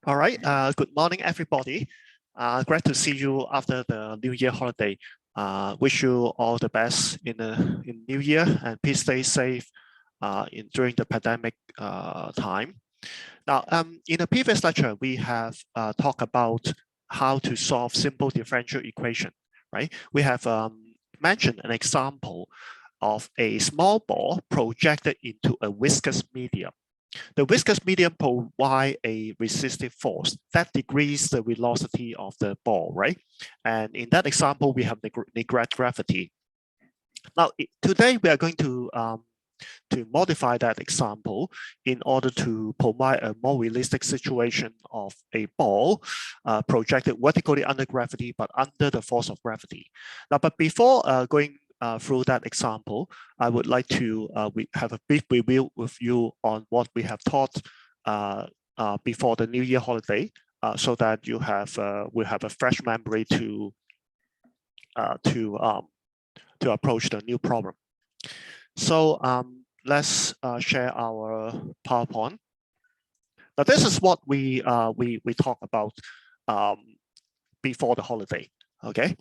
All right. Good morning, everybody. Glad to see you after the New Year holiday. Wish you all the best in New Year, and please stay safe during the pandemic time. Now, in the previous lecture, we have talked about how to solve simple differential equation. Right? We have mentioned an example of a small ball projected into a viscous medium. The viscous medium provides a resistive force that decreases the velocity of the ball, right? And in that example, we have neglect gravity. Now, today we are going to modify that example in order to provide a more realistic situation of a ball projected vertically under gravity, but under the force of gravity. Now, but before going through that example, I would like to have a brief review with you on what we have taught before the New Year holiday, so that you have will have a fresh memory to approach the new problem. So let's share our PowerPoint. Now this is what we talked about before the holiday. Okay.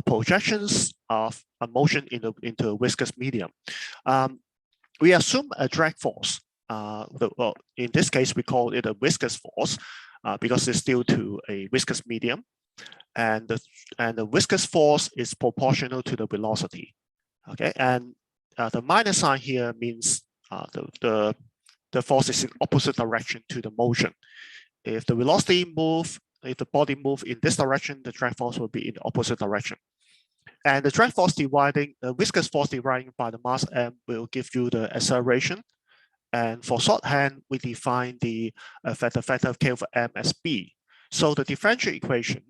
Projections of a motion into a viscous medium. We assume a drag force. Well, in this case, we call it a viscous force because it's due to a viscous medium, and the viscous force is proportional to the velocity. Okay, and the minus sign here means the force is in opposite direction to the motion. If the velocity move, if the body move in this direction, the drag force will be in the opposite direction. And the drag force dividing, the viscous force dividing by the mass m will give you the acceleration. And for shorthand, we define the factor of k over m as b. So the differential equation,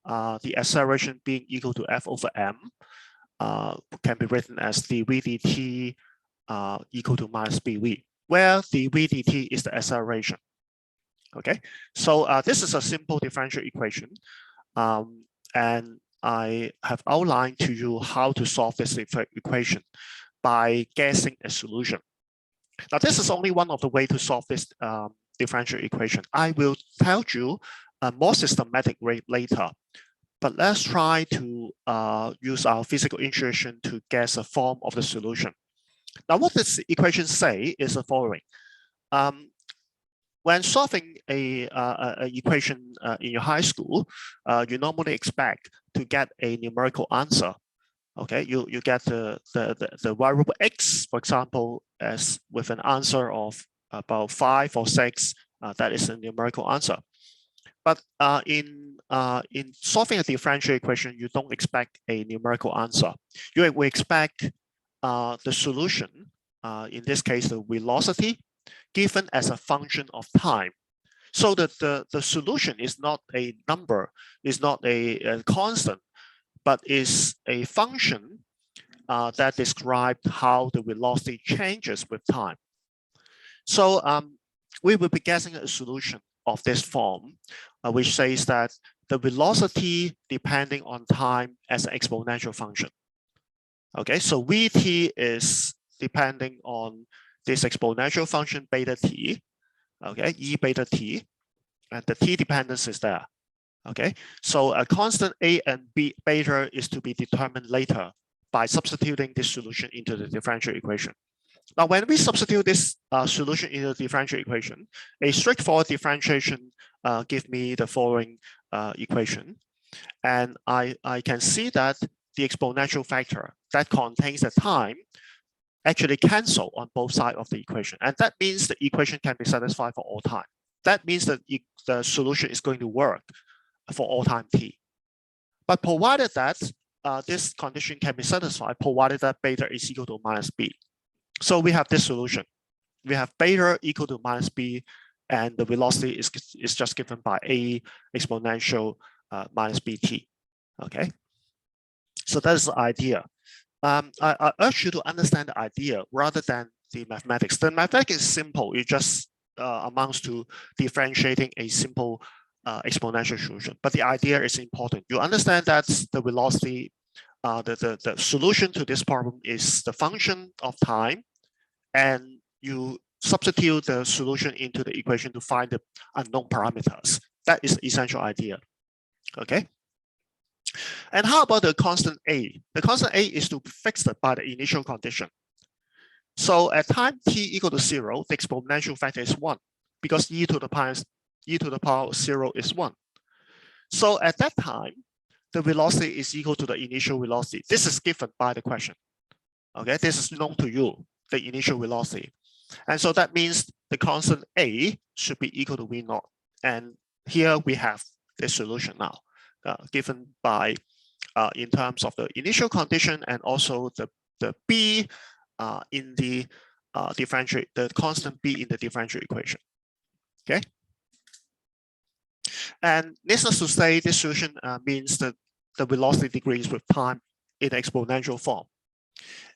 the acceleration being equal to f over m, can be written as dv dt equal to minus bv, where dv dt is the acceleration. Okay, so this is a simple differential equation, and I have outlined to you how to solve this equation by guessing a solution. Now, this is only one of the ways to solve this differential equation. I will tell you a more systematic way later, but let's try to use our physical intuition to guess a form of the solution. Now, what this equation say is the following. When solving a equation in your high school, you normally expect to get a numerical answer. Okay, you get the variable x, for example, as with an answer of about 5 or 6. That is a numerical answer. But in solving a differential equation, you don't expect a numerical answer. You will expect the solution, in this case, the velocity, given as a function of time. So that the solution is not a number, is not a constant, but is a function that describes how the velocity changes with time. So we will be guessing a solution of this form, which says that the velocity depending on time as an exponential function. Okay, so Vt is depending on this exponential function beta t, okay, e beta t, and the t dependence is there. Okay, so a constant a and b beta is to be determined later by substituting this solution into the differential equation. Now, when we substitute this solution into the differential equation, a straightforward differentiation gives me the following equation. And I can see that the exponential factor that contains the time actually cancel on both sides of the equation. And that means the equation can be satisfied for all time. That means that the solution is going to work for all time t. But provided that this condition can be satisfied, provided that beta is equal to minus b. So we have this solution. We have beta equal to minus b, and the velocity is just given by a exponential minus bt. Okay, so that is the idea. I urge you to understand the idea rather than the mathematics. The mathematics is simple. It just amounts to differentiating a simple exponential solution. But the idea is important. You understand that the velocity, the solution to this problem is the function of time, and you substitute the solution into the equation to find the unknown parameters. That is the essential idea. Okay. And how about the constant A? The constant A is to be fixed by the initial condition. So at time t equal to 0, the exponential factor is 1 because e to the power of 0 is 1. So at that time, the velocity is equal to the initial velocity. This is given by the question. Okay, this is known to you, the initial velocity. And so that means the constant A should be equal to V naught. And here we have the solution now, given by in terms of the initial condition and also the B in the differential, the constant B in the differential equation. Okay. And needless to say, this solution means that the velocity decreases with time in exponential form.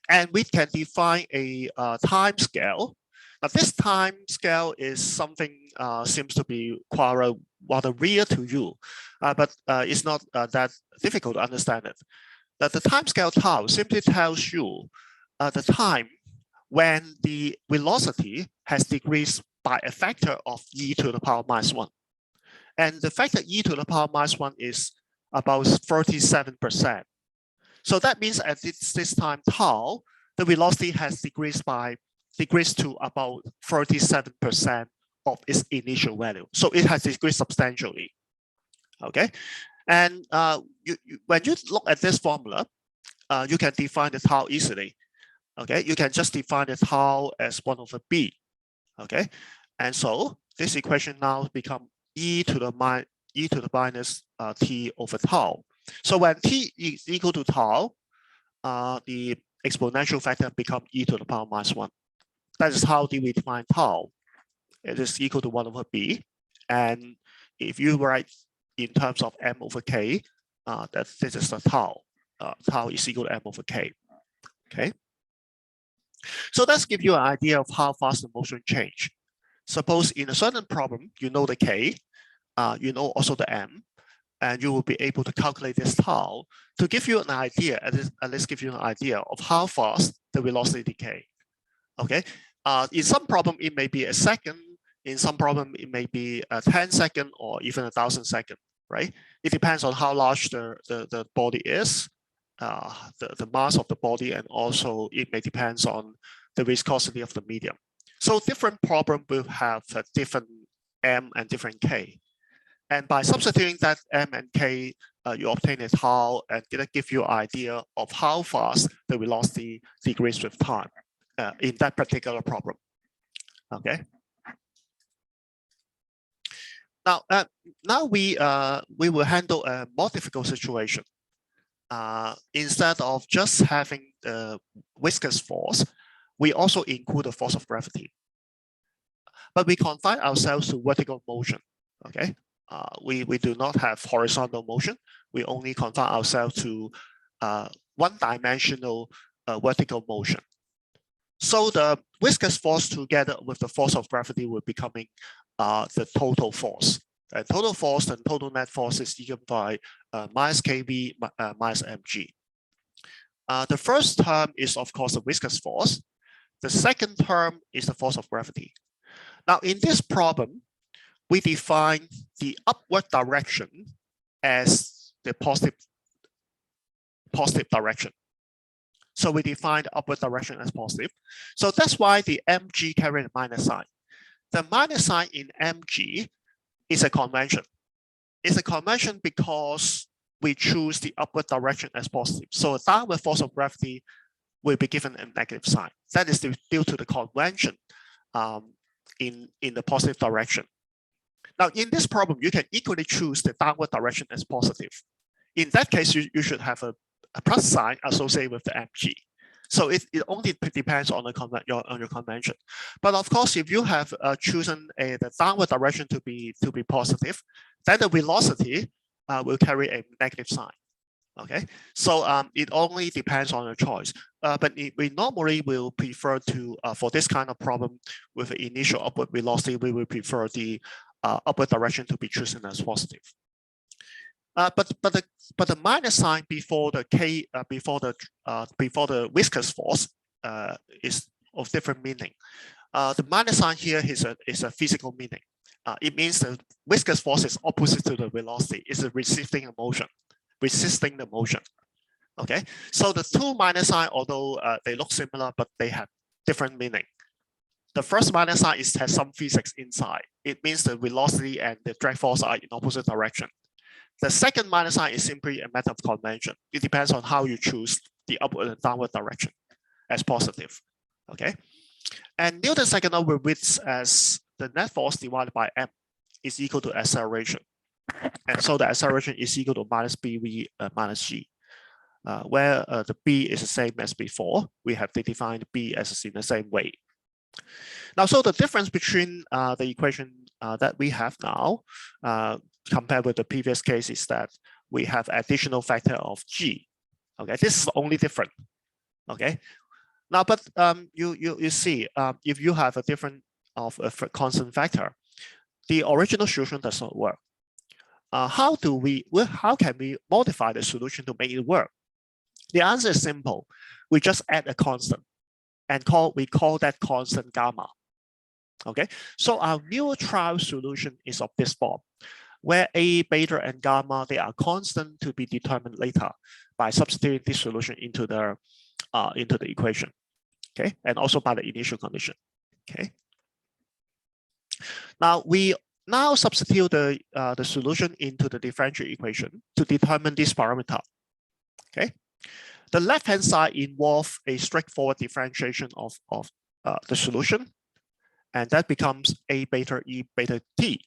And we can define a time scale. Now, this time scale is something seems to be quite rather real to you, but it's not that difficult to understand it. That the time scale tau simply tells you the time when the velocity has decreased by a factor of e to the power minus 1. And the factor e to the power minus 1 is about 37%. So that means at this time tau, the velocity has decreased to about 37% of its initial value. So it has decreased substantially. Okay, and when you look at this formula, you can define the tau easily. Okay, you can just define the tau as 1 over b. Okay, and so this equation now become e to the minus t over tau. So when t is equal to tau, the exponential factor become e to the power minus 1. That is how we define tau. It is equal to 1 over b. And if you write in terms of m over k, that this is the tau. Tau is equal to m over k. Okay. So let's give you an idea of how fast the motion change. Suppose in a certain problem, you know the k, you know also the m, and you will be able to calculate this tau to give you an idea, at least give you an idea of how fast the velocity decay. Okay. In some problem, it may be a second. In some problem, it may be a 10 second or even 1,000 second, right? It depends on how large the body is, the mass of the body, and also it may depend on the viscosity of the medium. So different problem will have a different m and different k. And by substituting that m and k, you obtain a tau, and it'll give you an idea of how fast the velocity decreases with time in that particular problem. Okay. Now we will handle a more difficult situation. Instead of just having the viscous force, we also include the force of gravity. But we confine ourselves to vertical motion. Okay. We do not have horizontal motion. We only confine ourselves to one-dimensional vertical motion. So the viscous force together with the force of gravity will becoming the total force. And total force and total net force is given by minus kV minus mg. The first term is, of course, the viscous force. The second term is the force of gravity. Now, in this problem, we define the upward direction as the positive direction. So we define the upward direction as positive. So that's why the mg carries a minus sign. The minus sign in mg is a convention. It's a convention because we choose the upward direction as positive. So a downward force of gravity will be given a negative sign. That is due to the convention in the positive direction. Now, in this problem, you can equally choose the downward direction as positive. In that case, you should have a plus sign associated with the mg. So it only depends on your convention. But of course, if you have chosen the downward direction to be positive, then the velocity will carry a negative sign. Okay, so it only depends on your choice. But we normally will prefer to, for this kind of problem with the initial upward velocity, we will prefer the upward direction to be chosen as positive. But the minus sign before the k before the viscous force is of different meaning. The minus sign here is a physical meaning. It means the viscous force is opposite to the velocity. It's a resisting the motion. Okay, so the two minus sign, although they look similar, but they have different meaning. The first minus sign has some physics inside. It means the velocity and the drag force are in opposite direction. The second minus sign is simply a matter of convention. It depends on how you choose the upward and downward direction as positive. Okay, and Newton's second law reads as the net force divided by m is equal to acceleration, and so the acceleration is equal to minus bv minus g. Where the b is the same as before, we have defined b as in the same way. Now, so the difference between the equation that we have now compared with the previous case is that we have additional factor of g. Okay, this is only different. Okay, now, but you see, if you have a different of a constant factor, the original solution does not work. How can we modify the solution to make it work? The answer is simple. We just add a constant, and we call that constant gamma. Okay, so our new trial solution is of this form, where A, beta, and gamma, they are constant to be determined later by substituting this solution into the equation. Okay, and also by the initial condition. Okay. Now we substitute the solution into the differential equation to determine this parameter. Okay. The left-hand side involves a straightforward differentiation of the solution, and that becomes A beta E beta T.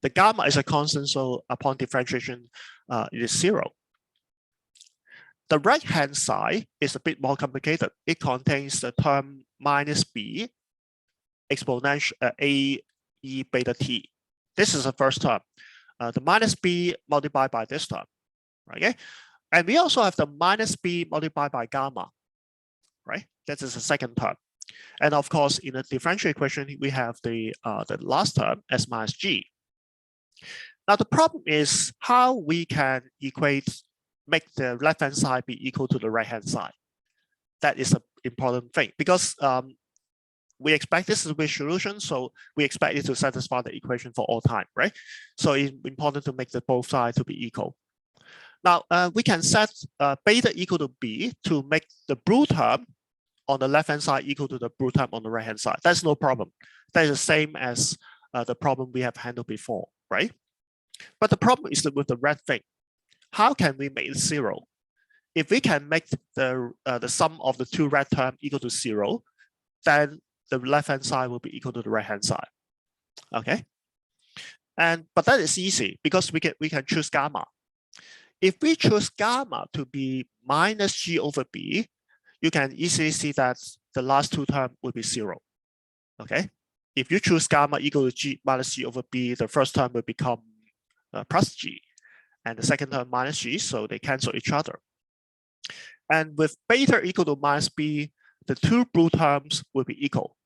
The gamma is a constant, so upon differentiation, it is 0. The right-hand side is a bit more complicated. It contains the term minus B exponential A E beta T. This is the first term. The minus B multiplied by this term, right? Okay? And we also have the minus B multiplied by gamma, right? That is the second term. And of course, in the differential equation, we have the last term as minus G. Now, the problem is how we can make the left-hand side be equal to the right-hand side. That is an important thing because we expect this is a solution, so we expect it to satisfy the equation for all time, right? So it's important to make the both sides to be equal. Now, we can set beta equal to B to make the blue term on the left-hand side equal to the blue term on the right-hand side. That's no problem. That is the same as the problem we have handled before, right? But the problem is with the red thing. How can we make it 0? If we can make the sum of the two red terms equal to 0, then the left-hand side will be equal to the right-hand side. Okay, but that is easy because we can choose gamma. If we choose gamma to be minus G over B, you can easily see that the last two terms will be 0. Okay, if you choose gamma equal to G minus G over B, the first term will become plus G, and the second term minus G, so they cancel each other. And with beta equal to minus B, the two blue terms will be equal.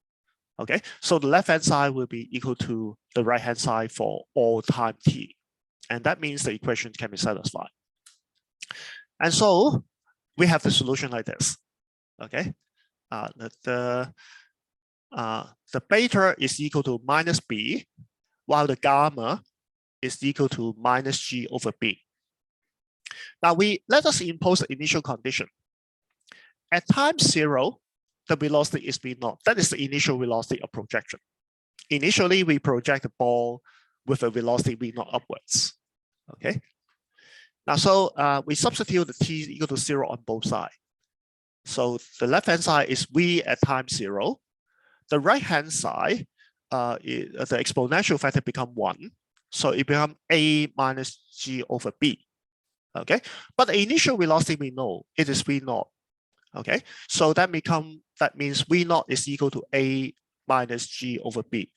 Okay, so the left-hand side will be equal to the right-hand side for all time t. And that means the equation can be satisfied. And so we have the solution like this. Okay, the beta is equal to minus B, while the gamma is equal to minus G over B. Now let us impose the initial condition. At time 0, the velocity is V0. That is the initial velocity of projection. Initially, we project the ball with a velocity V0 upwards. Okay. Now, so we substitute the t equal to 0 on both sides. So the left-hand side is V at time 0. The right-hand side, the exponential factor become 1. So it becomes A minus G over B. Okay. But the initial velocity we know it is V0. Okay. So that means V0 is equal to A minus G over B.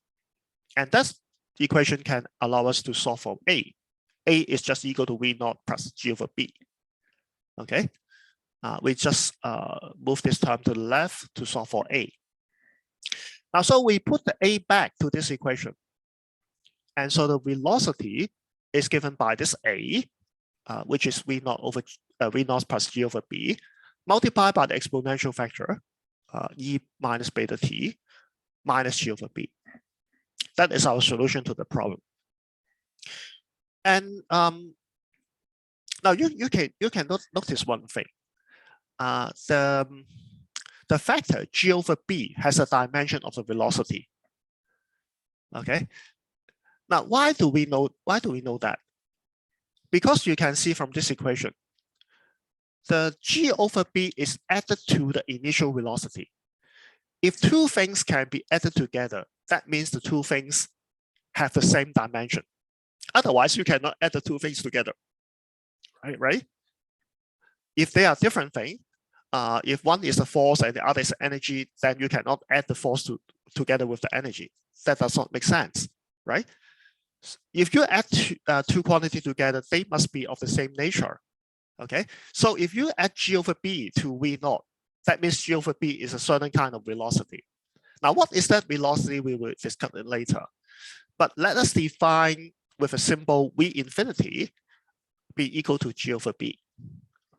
And that equation can allow us to solve for A. A is just equal to V0 plus G over B. Okay. We just move this term to the left to solve for A. Now, so we put the A back to this equation. And so the velocity is given by this A, which is V0 over V0 plus G over B, multiplied by the exponential factor, E minus beta T, minus G over B. That is our solution to the problem. And now you can notice one thing. The factor G over B has a dimension of the velocity. Okay. Now, why do we know that? Because you can see from this equation, the G over B is added to the initial velocity. If two things can be added together, that means the two things have the same dimension. Otherwise, you cannot add the two things together, right? If they are different things, if one is the force and the other is energy, then you cannot add the force together with the energy. That does not make sense, right? If you add two quantities together, they must be of the same nature. Okay, so if you add G over B to V naught, that means G over B is a certain kind of velocity. Now, what is that velocity? We will discuss it later. But let us define with a symbol V infinity be equal to G over B.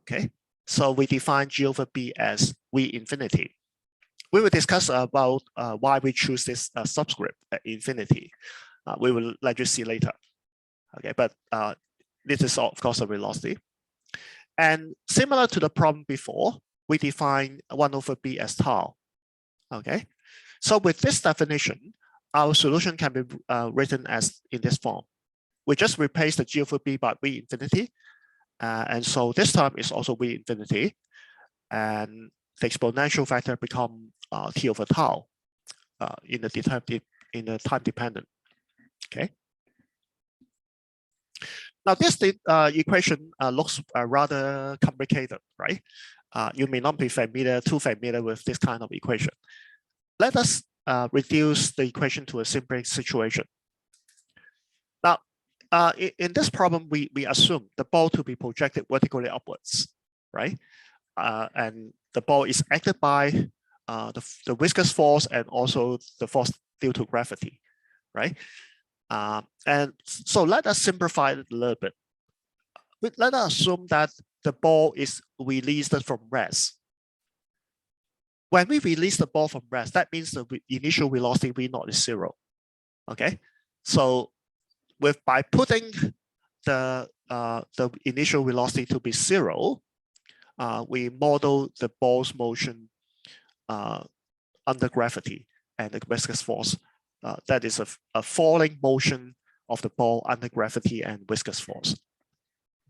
Okay, so we define G over B as V infinity. We will discuss about why we choose this subscript at infinity. We will let you see later. Okay, but this is of course a velocity. And similar to the problem before, we define 1 over B as tau. Okay, so with this definition, our solution can be written as in this form. We just replace the G over B by V infinity. And so this term is also V infinity. And the exponential factor become T over tau in the time dependent. Okay. Now this equation looks rather complicated, right? You may not be too familiar with this kind of equation. Let us reduce the equation to a simple situation. Now, in this problem, we assume the ball to be projected vertically upwards, right? And the ball is acted by the viscous force and also the force due to gravity, right? And so let us simplify it a little bit. Let us assume that the ball is released from rest. When we release the ball from rest, that means the initial velocity V naught is 0. Okay, so by putting the initial velocity to be 0, we model the ball's motion under gravity and the viscous force. That is a falling motion of the ball under gravity and viscous force.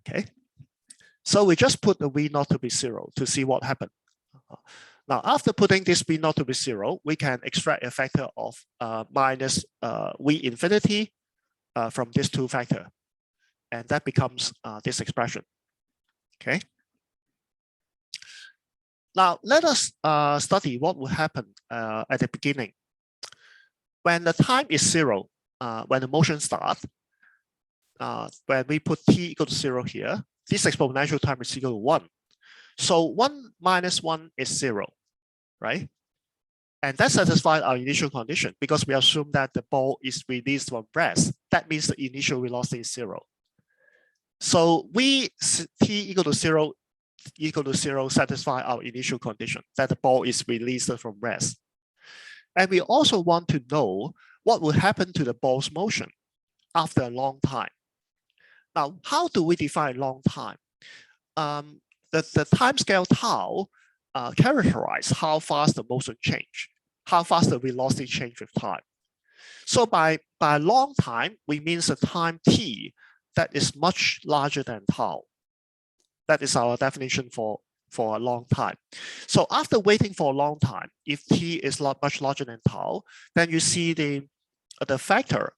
Okay, so we just put the V naught to be 0 to see what happened. Now, after putting this V naught to be 0, we can extract a factor of minus V infinity from these two factors, and that becomes this expression. Okay. Now, let us study what will happen at the beginning. When the time is 0, when the motion starts, when we put t equal to 0 here, this exponential time is equal to 1. So 1 minus 1 is 0, right? And that satisfies our initial condition because we assume that the ball is released from rest. That means the initial velocity is 0. So t equal to 0 satisfy our initial condition that the ball is released from rest. And we also want to know what will happen to the ball's motion after a long time. Now, how do we define long time? The time scale tau characterize how fast the motion change, how fast the velocity change with time. So by long time, we mean the time t that is much larger than tau. That is our definition for a long time. So after waiting for a long time, if t is much larger than tau, then you see the factor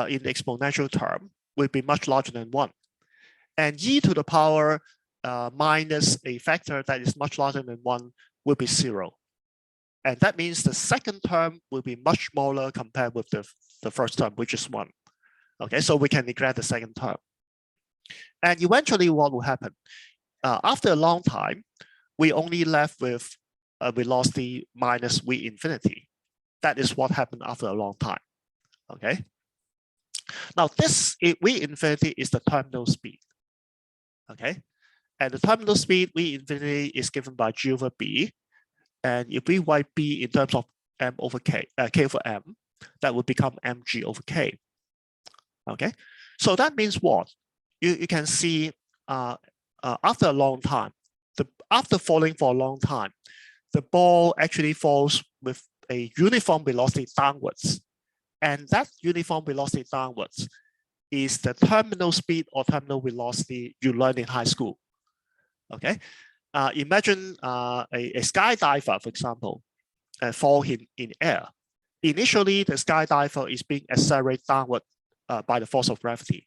in the exponential term will be much larger than 1. And e to the power minus a factor that is much larger than 1 will be 0. And that means the second term will be much smaller compared with the first term, which is 1. Okay, so we can neglect the second term. And eventually what will happen? After a long time, we only left with a velocity minus V infinity. That is what happened after a long time. Okay. Now this V infinity is the terminal speed. Okay. And the terminal speed V infinity is given by G over B. And if we write B in terms of m over k, k over m, that would become mg over k. Okay, so that means what? You can see after a long time, after falling for a long time, the ball actually falls with a uniform velocity downwards. And that uniform velocity downwards is the terminal speed or terminal velocity you learned in high school. Okay, imagine a skydiver, for example, fall in air. Initially, the skydiver is being accelerated downward by the force of gravity.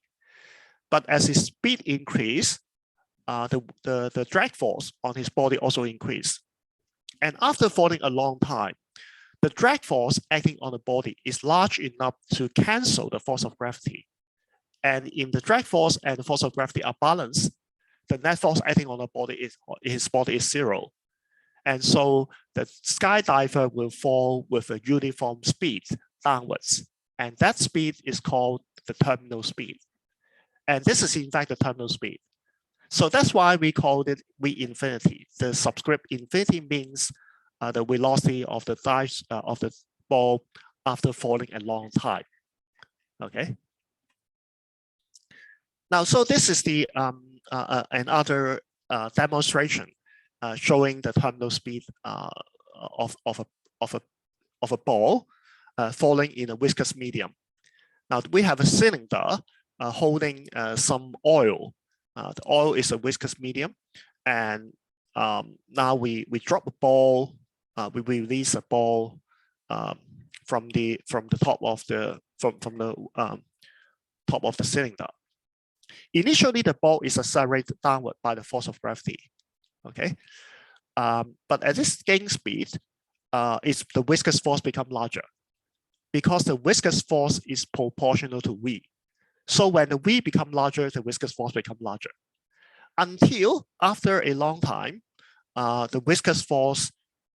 But as his speed increases, the drag force on his body also increases. And after falling a long time, the drag force acting on the body is large enough to cancel the force of gravity. And if the drag force and the force of gravity are balanced, the net force acting on the body his body is zero. And so the skydiver will fall with a uniform speed downwards. And that speed is called the terminal speed. And this is in fact the terminal speed. So that's why we called it V infinity. The subscript infinity means the velocity of the ball after falling a long time. Okay. Now, so this is the another demonstration showing the terminal speed of a ball falling in a viscous medium. Now we have a cylinder holding some oil. The oil is a viscous medium, and now we drop a ball. We release a ball from the top of the top of the cylinder. Initially, the ball is accelerated downward by the force of gravity. Okay, but at this gain speed, the viscous force become larger because the viscous force is proportional to V. So when the V become larger, the viscous force become larger. Until after a long time, the viscous force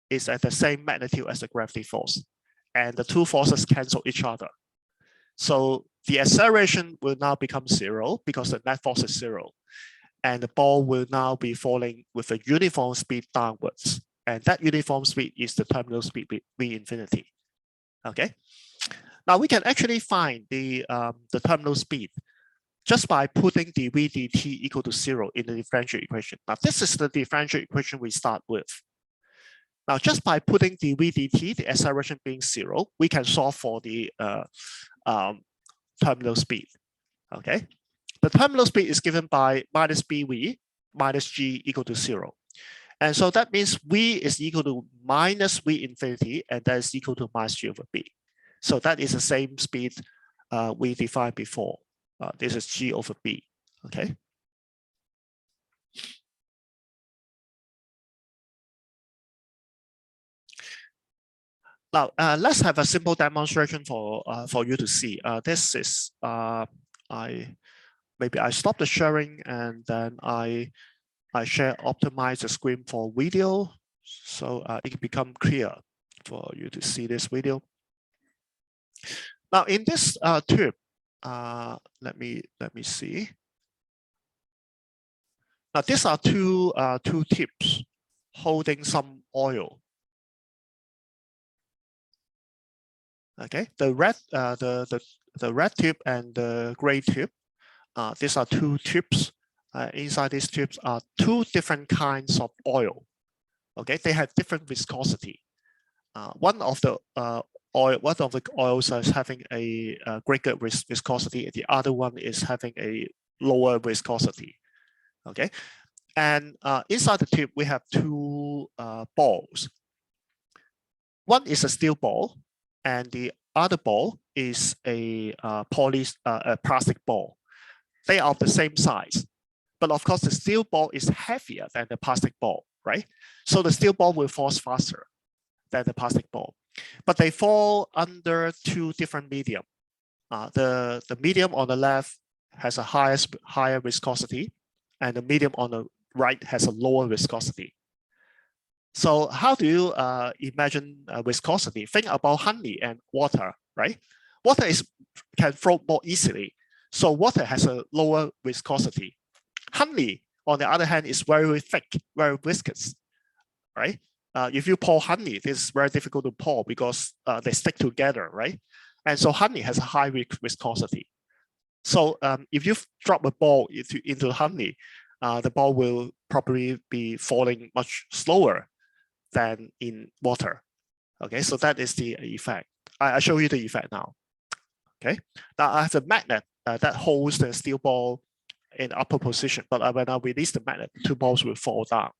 is at the same magnitude as the gravity force, and the two forces cancel each other. So the acceleration will now become zero because the net force is zero. And the ball will now be falling with a uniform speed downwards. And that uniform speed is the terminal speed V infinity. Okay. Now we can actually find the terminal speed just by putting the V dt equal to 0 in the differential equation. Now this is the differential equation we start with. Now just by putting the V dt, the acceleration being 0, we can solve for the terminal speed. Okay, the terminal speed is given by minus bv minus g equal to 0. And so that means v is equal to minus v infinity, and that is equal to minus g over b. So that is the same speed we defined before. This is g over b. Okay. Now let's have a simple demonstration for you to see. This is maybe I stop the sharing and then I share optimize the screen for video, so it can become clear for you to see this video. Now in this tube, let me see. Now these are two tips holding some oil. Okay, the red tube and the gray tube. These are two tubes. Inside these tubes are two different kinds of oil. Okay, they have different viscosity. One of the oils is having a greater viscosity, and the other one is having a lower viscosity. Okay, and inside the tube we have two balls. One is a steel ball, and the other ball is a plastic ball. They are of the same size, but of course the steel ball is heavier than the plastic ball, right? So the steel ball will fall faster than the plastic ball, but they fall under two different medium. The medium on the left has a higher viscosity, and the medium on the right has a lower viscosity. So how do you imagine viscosity? Think about honey and water, right? Water can float more easily. So water has a lower viscosity. Honey, on the other hand, is very thick, very viscous, right? if you pour honey, this is very difficult to pour because they stick together, right? And so honey has a high viscosity. So if you drop a ball into honey, the ball will probably be falling much slower than in water. Okay, so that is the effect. I show you the effect now. Okay, now I have a magnet that holds the steel ball in upper position, but when I release the magnet, the two balls will fall down.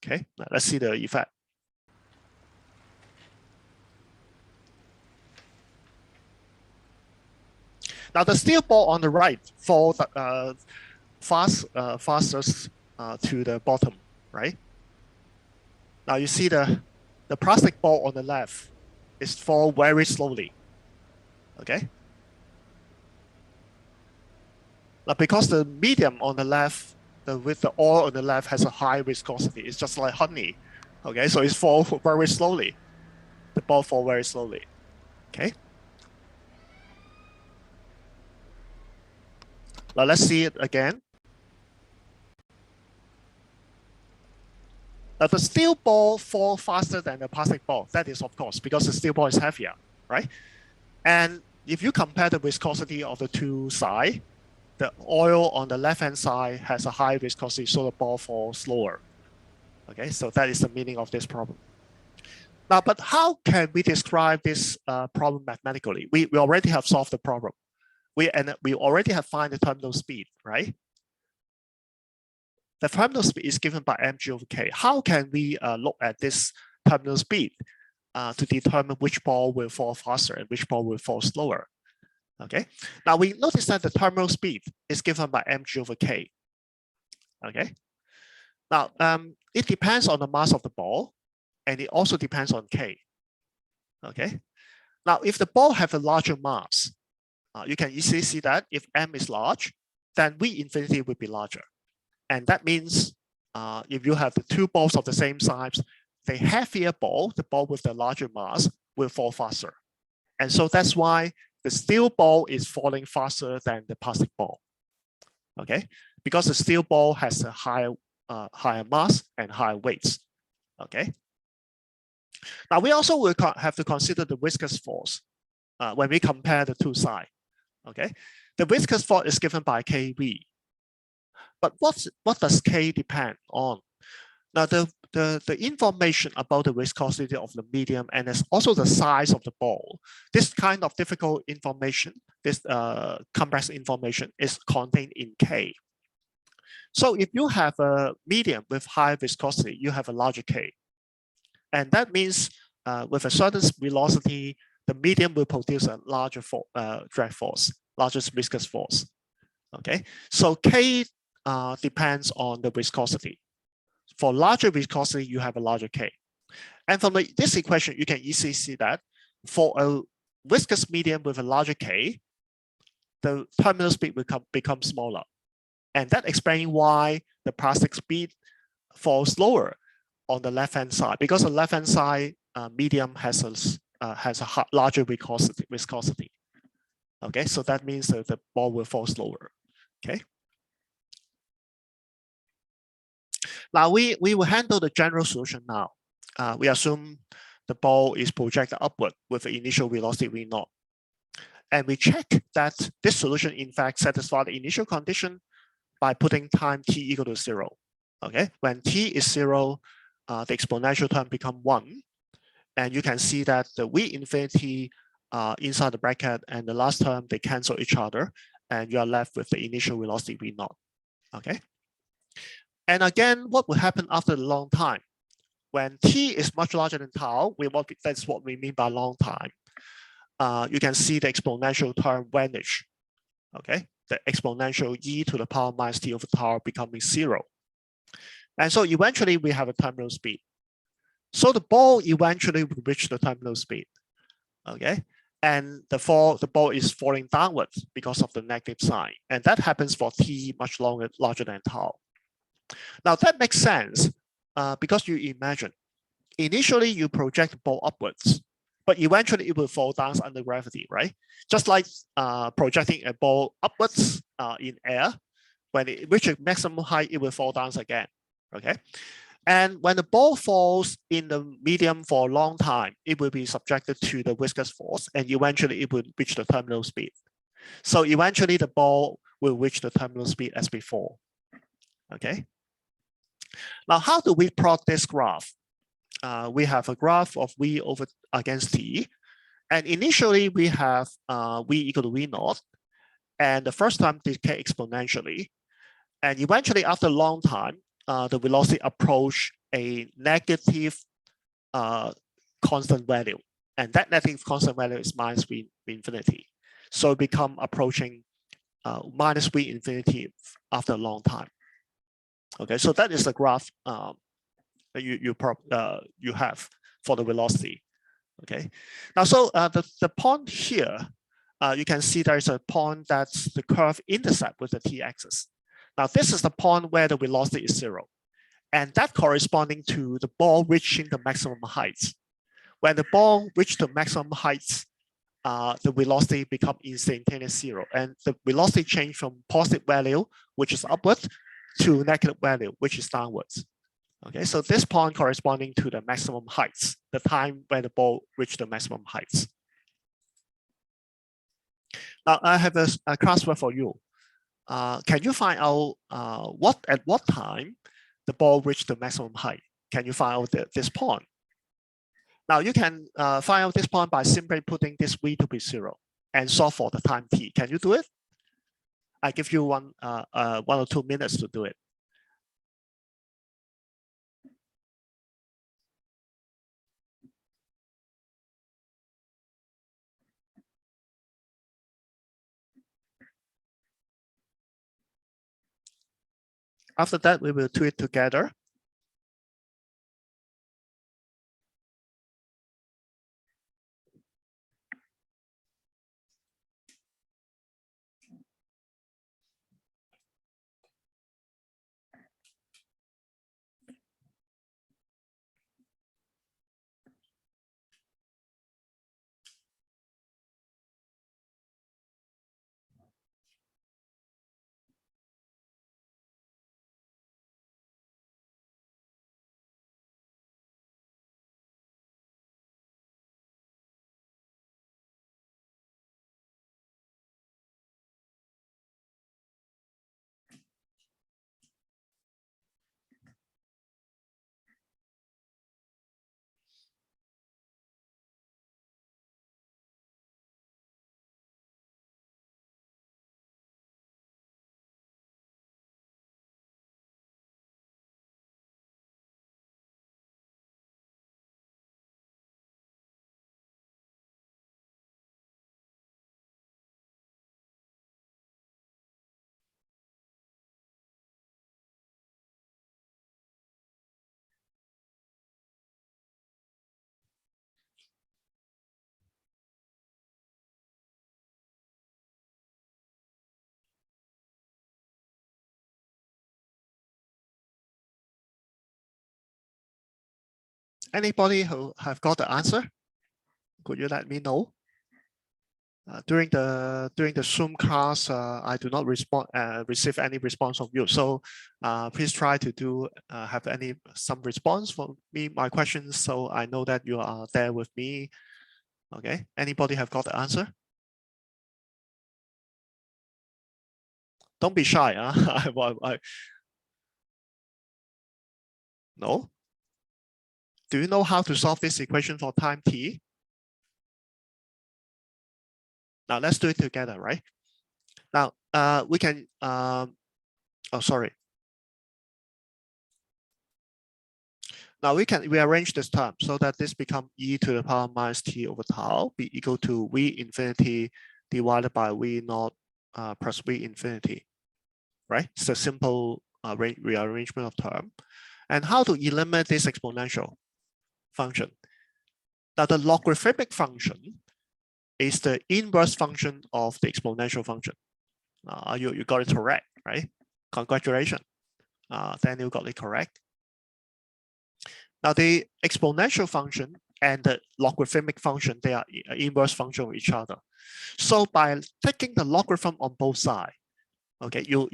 Okay, now let's see the effect. Now the steel ball on the right falls fastest to the bottom, right? Now you see the plastic ball on the left is fall very slowly. Okay. Now because the medium on the left, with the oil on the left has a high viscosity, it's just like honey. Okay, so it's fall very slowly. The ball fall very slowly. Okay. Now let's see it again. Now the steel ball fall faster than the plastic ball. That is, of course, because the steel ball is heavier, right? And if you compare the viscosity of the two sides, the oil on the left-hand side has a high viscosity, so the ball falls slower. Okay, so that is the meaning of this problem. Now, but how can we describe this problem mathematically? We already have solved the problem. We already have found the terminal speed, right? The terminal speed is given by mg over k. How can we look at this terminal speed to determine which ball will fall faster and which ball will fall slower? Okay. Now we notice that the terminal speed is given by mg over k. Okay. Now it depends on the mass of the ball, and it also depends on k. Okay. Now if the ball have a larger mass, you can easily see that if m is large, then v infinity will be larger. And that means if you have the two balls of the same size, the heavier ball, the ball with the larger mass, will fall faster. And so that's why the steel ball is falling faster than the plastic ball. Okay, because the steel ball has a higher mass and higher weights. Okay. Now we also will have to consider the viscous force when we compare the two sides. Okay, the viscous force is given by kV. But what does K depend on? Now the information about the viscosity of the medium and also the size of the ball, this kind of difficult information, this complex information is contained in K. So if you have a medium with high viscosity, you have a larger K. And that means with a certain velocity, the medium will produce a larger drag force, largest viscous force. Okay, so K depends on the viscosity. For larger viscosity, you have a larger K. And from this equation, you can easily see that for a viscous medium with a larger K, the terminal speed will become smaller. And that explains why the plastic speed falls lower on the left-hand side, because the left-hand side medium has a larger viscosity. Okay, so that means that the ball will fall slower. Okay. Now we will handle the general solution now. We assume the ball is projected upward with the initial velocity V0. And we check that this solution in fact satisfies the initial condition by putting time t equal to 0. Okay, when t is 0, the exponential term becomes 1. And you can see that the V infinity inside the bracket and the last term, they cancel each other. And you are left with the initial velocity V0. Okay. And again, what will happen after a long time? When t is much larger than tau, that's what we mean by long time. You can see the exponential term vanish. Okay, the exponential e to the power minus t over tau becoming 0. And so eventually we have a terminal speed. So the ball eventually will reach the terminal speed. Okay, and the ball is falling downwards because of the negative sign, and that happens for t much larger than tau. Now that makes sense because you imagine initially you project the ball upwards, but eventually it will fall down under gravity, right? Just like projecting a ball upwards in air, when it reaches maximum height, it will fall down again. Okay, And when the ball falls in the medium for a long time, it will be subjected to the viscous force, and eventually it will reach the terminal speed. So eventually the ball will reach the terminal speed as before. Okay. Now, how do we plot this graph? We have a graph of V over against T. And initially we have V equal to V naught. And the first time decay exponentially. And eventually after a long time, the velocity approach a negative constant value. And that negative constant value is minus V infinity. So it become approaching minus V infinity after a long time. Okay, so that is the graph you have for the velocity. Okay, now so the point here, you can see there is a point that's the curve intercept with the t-axis. Now this is the point where the velocity is 0, and that corresponding to the ball reaching the maximum heights. When the ball reaches the maximum heights, the velocity become instantaneous 0, and the velocity change from positive value, which is upwards, to negative value, which is downwards. Okay, so this point corresponding to the maximum heights, the time when the ball reached the maximum heights. Now I have a crossword for you. Can you find out at what time the ball reached the maximum height? Can you find out this point? Now you can find out this point by simply putting this V to be 0 and solve for the time t. Can you do it? I give you 1 or 2 minutes to do it. After that, we will do it together. Anybody who have got the answer? Could you let me know? During the Zoom class, I do not receive any response from you. So please try to do have some response for me, my questions, so I know that you are there with me. Okay. Anybody have got the answer? Don't be shy. No. Do you know how to solve this equation for time t? Now let's do it together, right? Now we can. Oh, sorry. Now we can rearrange this term so that this becomes e to the power minus t over tau be equal to v infinity divided by v naught plus v infinity, right? It's a simple rearrangement of term. And how to eliminate this exponential function? Now the logarithmic function is the inverse function of the exponential function. You got it correct, right? Congratulations. Daniel got it correct. Now the exponential function and the logarithmic function, they are inverse function of each other. So by taking the logarithm on both sides, okay, you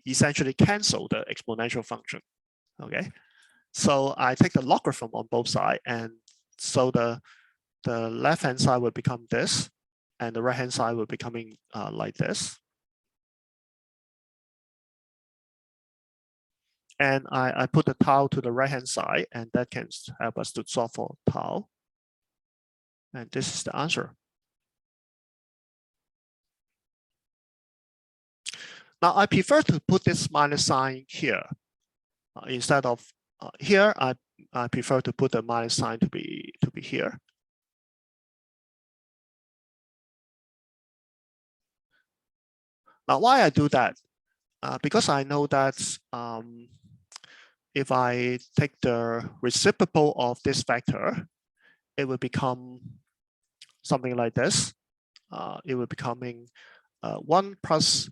essentially cancel the exponential function, okay? So I take the logarithm on both sides, and so the left-hand side will become this, and the right-hand side will becoming like this. And I put the tau to the right-hand side, and that can help us to solve for tau. And this is the answer. Now I prefer to put this minus sign here instead of here. I prefer to put the minus sign to be here. Now why I do that? Because I know that if I take the reciprocal of this vector, it will become something like this. It will becoming 1 plus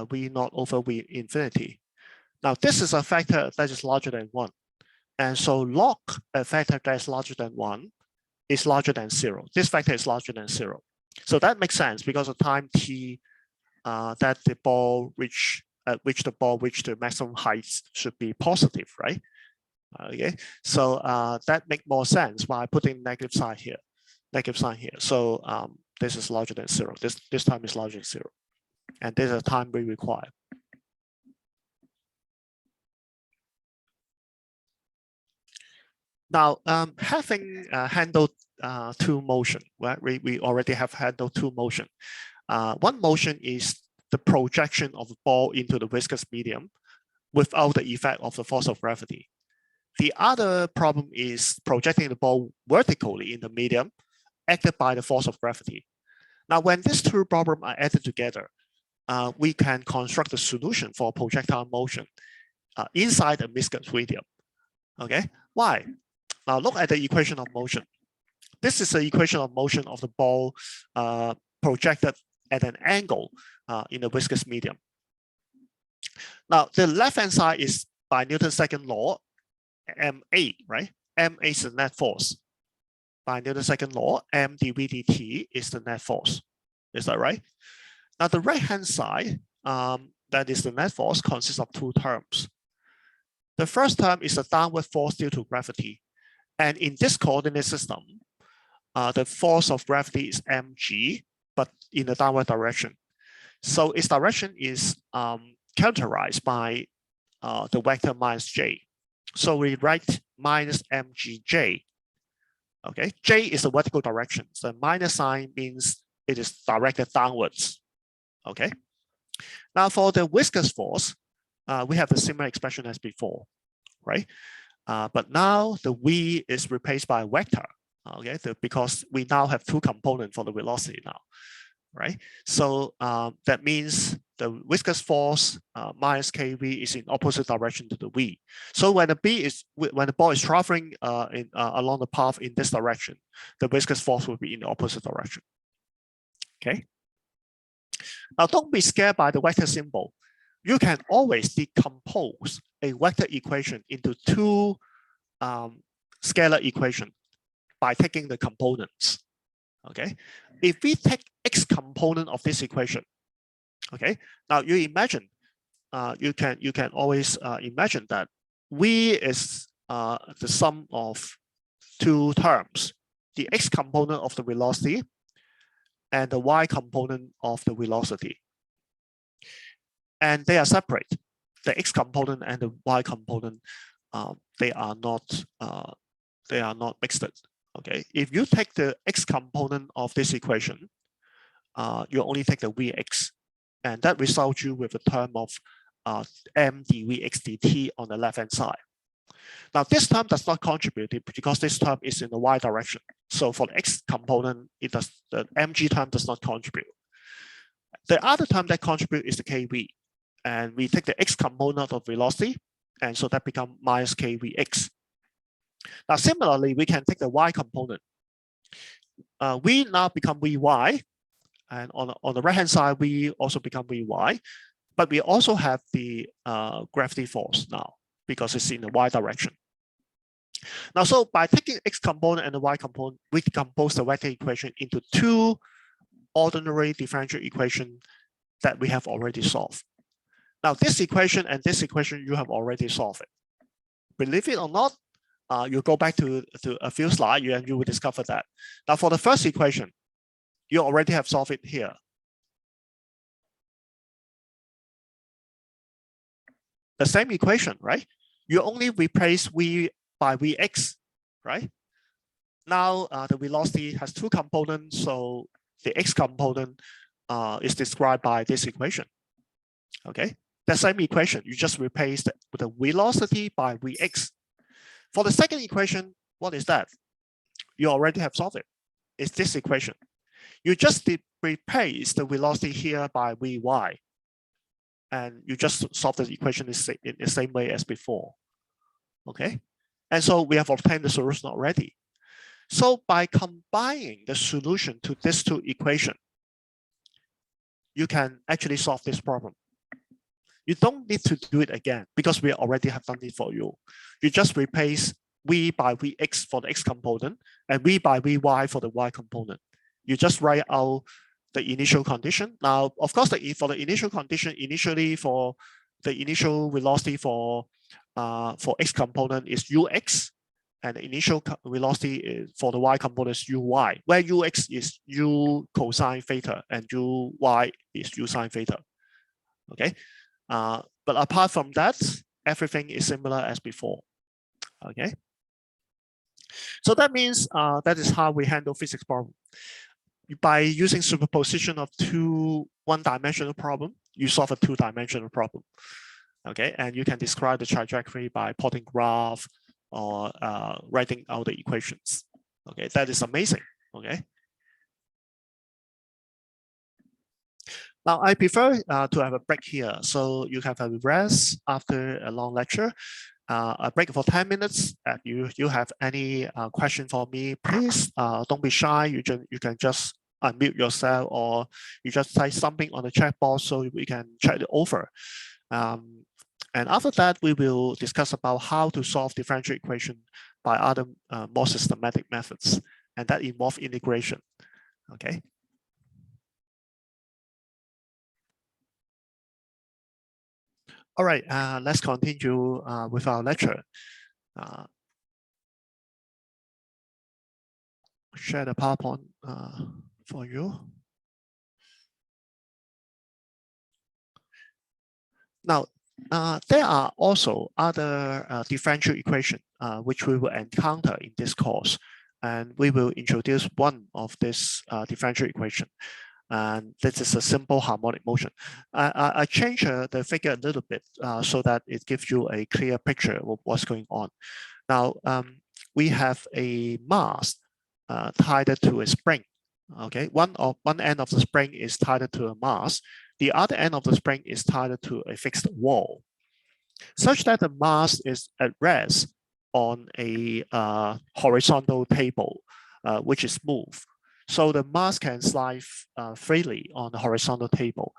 v naught over v infinity. Now this is a factor that is larger than 1. And so log a factor that is larger than 1 is larger than 0. This factor is larger than 0. So that makes sense because of time t that the ball reach the maximum height should be positive, right? Okay, so that makes more sense by putting negative sign here. So this is larger than 0. This time is larger than 0, and this is the time we require. Now, having handled two motion, right? We already have handled two motion. One motion is the projection of the ball into the viscous medium without the effect of the force of gravity. The other problem is projecting the ball vertically in the medium acted by the force of gravity. Now, when these two problems are added together, we can construct a solution for projectile motion inside the viscous medium. Okay, why? Now look at the equation of motion. This is the equation of motion of the ball projected at an angle in the viscous medium. Now the left-hand side is by Newton's second law, ma, right? Ma is the net force. By Newton's second law, m dv dt is the net force. Is that right? Now the right-hand side, that is the net force, consists of two terms. The first term is the downward force due to gravity. And in this coordinate system, the force of gravity is mg, but in the downward direction. So its direction is characterized by the vector minus j. So we write minus mgj. Okay, j is the vertical direction. So minus sign means it is directed downwards. Okay. Now for the viscous force, we have the similar expression as before, right? But now the v is replaced by a vector, okay? Because we now have two components for the velocity now, right? So that means the viscous force minus kv is in opposite direction to the v. So when the ball is traveling along the path in this direction, the viscous force will be in the opposite direction. Okay. Now don't be scared by the vector symbol. You can always decompose a vector equation into two scalar equations by taking the components. Okay, if we take x component of this equation, okay, now you imagine, you can always imagine that v is the sum of two terms, the x component of the velocity and the y component of the velocity. And they are separate. The x component and the y component, they are not mixed. Okay, if you take the x component of this equation, you only take the vx, and that results you with a term of m dvx dt on the left-hand side. Now this term does not contribute because this term is in the y direction. So for the x component, the mg term does not contribute. The other term that contributes is the kv. And we take the x component of velocity, and so that becomes minus kvx. Now, similarly, we can take the y component. We now become vy, and on the right-hand side, we also become vy, but we also have the gravity force now because it's in the y direction. Now, so by taking x component and the y component, we decompose the vector equation into two ordinary differential equations that we have already solved. Now, this equation and this equation, you have already solved it. believe it or not, you go back to a few slides and you will discover that. Now for the first equation, you already have solved it here. The same equation, right? You only replace V by Vx, right? Now the velocity has two components, so the x component is described by this equation. Okay, the same equation, you just replace the velocity by Vx. For the second equation, what is that? You already have solved it. It's this equation. You just replace the velocity here by Vy, and you just solve the equation in the same way as before. Okay, and so we have obtained the solution already. So by combining the solution to these two equations, you can actually solve this problem. You don't need to do it again because we already have done it for you. You just replace V by Vx for the x component and V by Vy for the y component. You just write out the initial condition. Now, of course, for the initial condition, initially for the initial velocity for x component is ux, and the initial velocity is for the y component is uy, where ux is u cosine theta and uy is u sine theta. Okay, but apart from that, everything is similar as before. Okay, so that means that is how we handle physics problem. By using superposition of two one-dimensional problem, you solve a two-dimensional problem. Okay, and you can describe the trajectory by plotting graph or writing out the equations. Okay, that is amazing. Okay. Now I prefer to have a break here, so you can have a rest after a long lecture. A break for 10 minutes. You have any question for me, please don't be shy. You can just unmute yourself, or you just type something on the chat box so we can check it over. And after that, we will discuss about how to solve differential equation by other more systematic methods, and that involve integration. Okay. All right, let's continue with our lecture. Share the PowerPoint for you. Now, there are also other differential equations which we will encounter in this course, and we will introduce one of this differential equation. And this is a simple harmonic motion. I changed the figure a little bit so that it gives you a clear picture of what's going on. Now, we have a mass tied to a spring. Okay, one end of the spring is tied to a mass. The other end of the spring is tied to a fixed wall, such that the mass is at rest on a horizontal table, which is smooth. So the mass can slide freely on the horizontal table.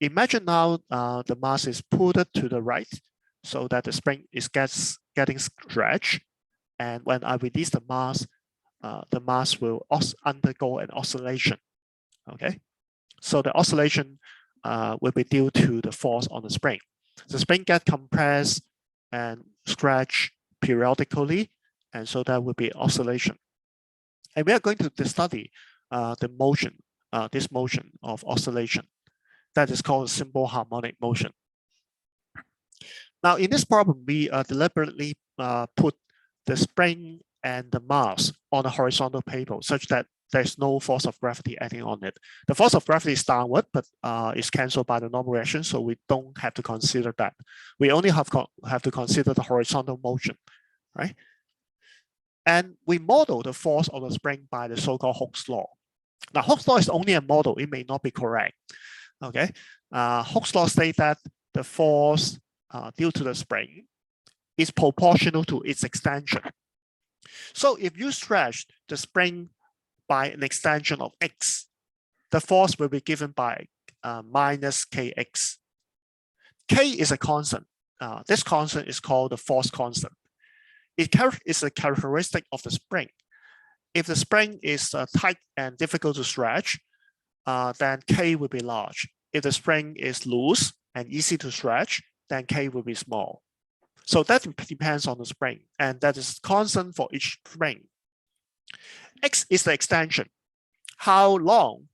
Imagine now the mass is pulled to the right so that the spring is getting stretched. And when I release the mass will undergo an oscillation. Okay, so the oscillation will be due to the force on the spring. The spring gets compressed and stretched periodically, and so that will be oscillation. And we are going to study the motion, this motion of oscillation. That is called simple harmonic motion. Now, in this problem, we deliberately put the spring and the mass on a horizontal table such that there's no force of gravity acting on it. The force of gravity is downward, but is cancelled by the normal reaction, so we don't have to consider that. We only have to consider the horizontal motion, right? And we model the force of the spring by the so-called Hooke's law. Now, Hooke's law is only a model; it may not be correct. Okay, Hooke's law states that the force due to the spring is proportional to its extension. So if you stretch the spring by an extension of x, the force will be given by minus kx. K is a constant. This constant is called the force constant. It is a characteristic of the spring. If the spring is tight and difficult to stretch, then K will be large. If the spring is loose and easy to stretch, then K will be small. So that depends on the spring, and that is constant for each spring. X is the extension. How long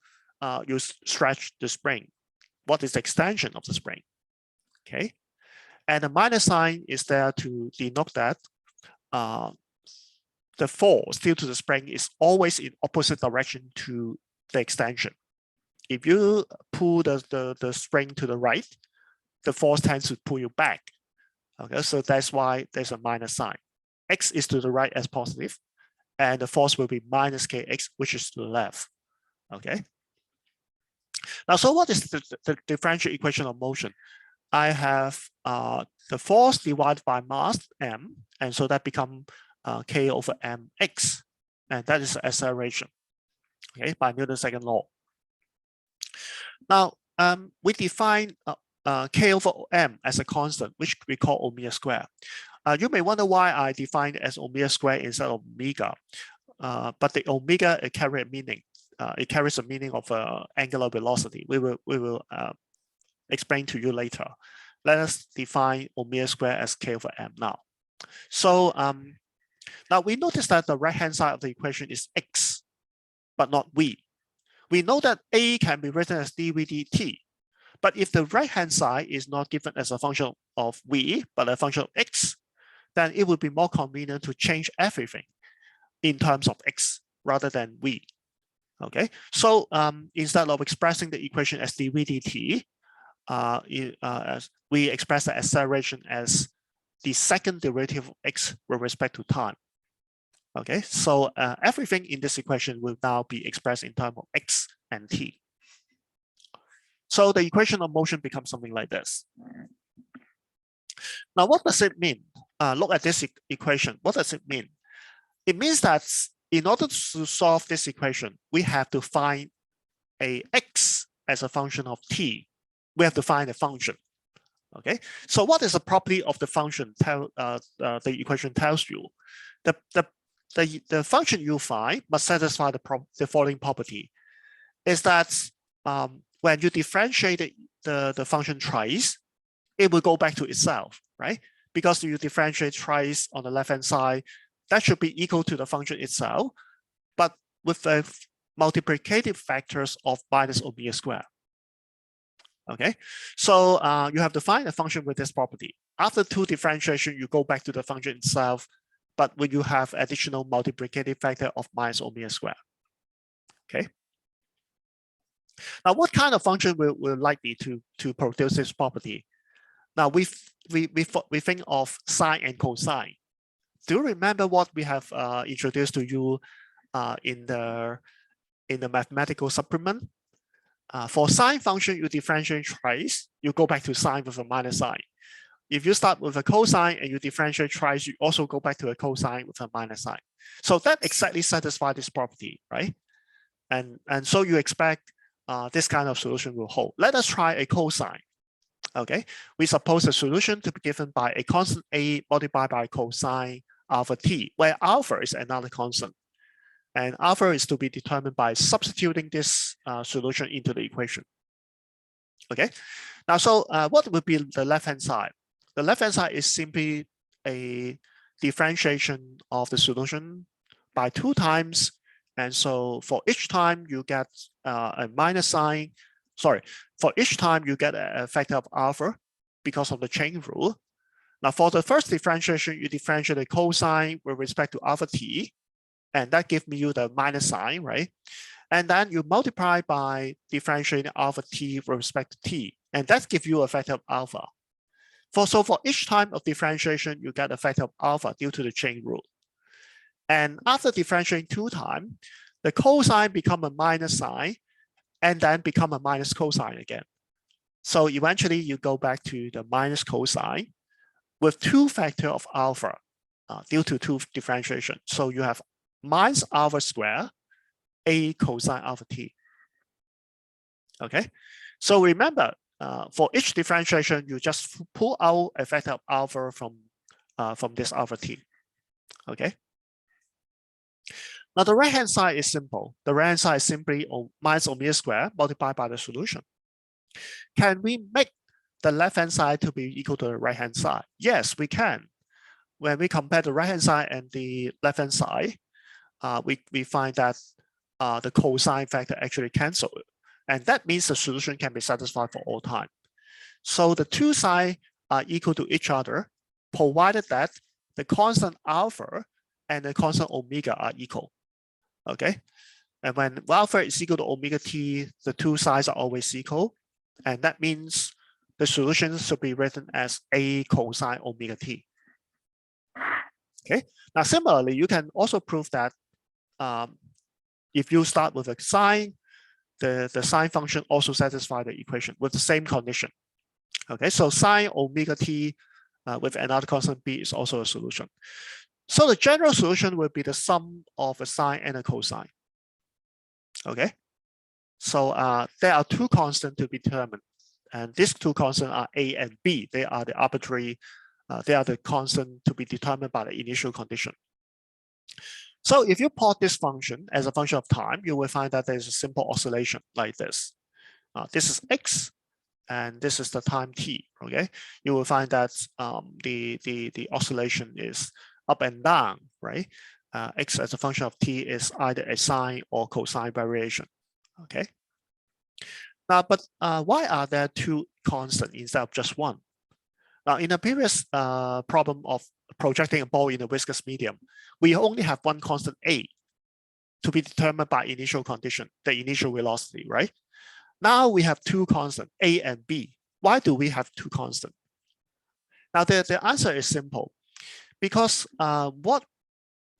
you stretch the spring? What is the extension of the spring? Okay, and the minus sign is there to denote that the force due to the spring is always in opposite direction to the extension. If you pull the spring to the right, the force tends to pull you back. Okay, so that's why there's a minus sign. X is to the right as positive, and the force will be minus kx, which is to the left. Okay. Now, so what is the differential equation of motion? I have the force divided by mass m, and so that becomes k over mx, and that is acceleration. Okay, by Newton's second law. Now, we define k over m as a constant, which we call omega square. You may wonder why I define it as omega square instead of omega, but the omega carries a meaning. It carries a meaning of angular velocity. We will explain to you later. Let us define omega square as k over m now. So now we notice that the right-hand side of the equation is x, but not v. We know that a can be written as dv dt, but if the right-hand side is not given as a function of v, but a function of x, then it would be more convenient to change everything in terms of x rather than v. Okay, so instead of expressing the equation as dv dt, as we express the acceleration as the second derivative of x with respect to time. Okay, so everything in this equation will now be expressed in terms of x and t. So the equation of motion becomes something like this. Now, what does it mean? Look at this equation. What does it mean? It means that in order to solve this equation, we have to find a x as a function of t. We have to find a function. Okay, so what is the property of the function? The equation tells you the function you find must satisfy the following property. Is that when you differentiate the function twice, it will go back to itself, right? Because you differentiate twice on the left-hand side, that should be equal to the function itself, but with the multiplicative factors of minus omega square. Okay, so you have to find a function with this property. After two differentiation, you go back to the function itself, but when you have additional multiplicative factor of minus omega square. Okay. Now, what kind of function will likely to produce this property? Now, we think of sine and cosine. Do you remember what we have introduced to you in the mathematical supplement? For sine function, you differentiate twice, you go back to sine with a minus sign. If you start with a cosine and you differentiate twice, you also go back to a cosine with a minus sign. So that exactly satisfies this property, right? And so you expect this kind of solution will hold. Let us try a cosine. Okay, we suppose the solution to be given by a constant a multiplied by cosine alpha t, where alpha is another constant. And alpha is to be determined by substituting this solution into the equation. Okay, now so what would be the left-hand side? The left-hand side is simply a differentiation of the solution by 2 times. And so for each time you get a minus sign, sorry, for each time you get a factor of alpha because of the chain rule. Now for the first differentiation, you differentiate the cosine with respect to alpha t, and that gives you the minus sign, right? And then you multiply by differentiating alpha t with respect to t, and that gives you a factor of alpha. So for each time of differentiation, you get a factor of alpha due to the chain rule. And after differentiating 2 times, the cosine become a minus sign and then become a minus cosine again. So eventually you go back to the minus cosine with 2 factor of alpha due to 2 differentiation. So you have minus alpha square a cosine alpha t. Okay, so remember, for each differentiation, you just pull out a factor of alpha from this alpha t. Okay. Now the right-hand side is simple. The right-hand side is simply minus omega square multiplied by the solution. Can we make the left-hand side to be equal to the right-hand side? Yes, we can. When we compare the right-hand side and the left-hand side, we find that the cosine factor actually cancel it. And that means the solution can be satisfied for all time. So the two sides are equal to each other, provided that the constant alpha and the constant omega are equal. Okay. And when alpha is equal to omega t, the two sides are always equal. And that means the solution should be written as A cosine omega t. Okay. Now, similarly, you can also prove that if you start with a sine, the sine function also satisfies the equation with the same condition. Okay, so sine omega t with another constant b is also a solution. So the general solution will be the sum of a sine and a cosine. Okay, so there are two constants to be determined, and these two constants are a and b. They are the arbitrary, they are the constant to be determined by the initial condition. So if you plot this function as a function of time, you will find that there's a simple oscillation like this. This is x, and this is the time t. Okay, you will find that the oscillation is up and down, right? X as a function of t is either a sine or cosine variation. Okay. Now, but why are there two constants instead of just one? Now, in a previous problem of projecting a ball in a viscous medium, we only have one constant A to be determined by initial condition, the initial velocity, right? Now we have two constants, A and B. Why do we have two constants? Now, the answer is simple, because what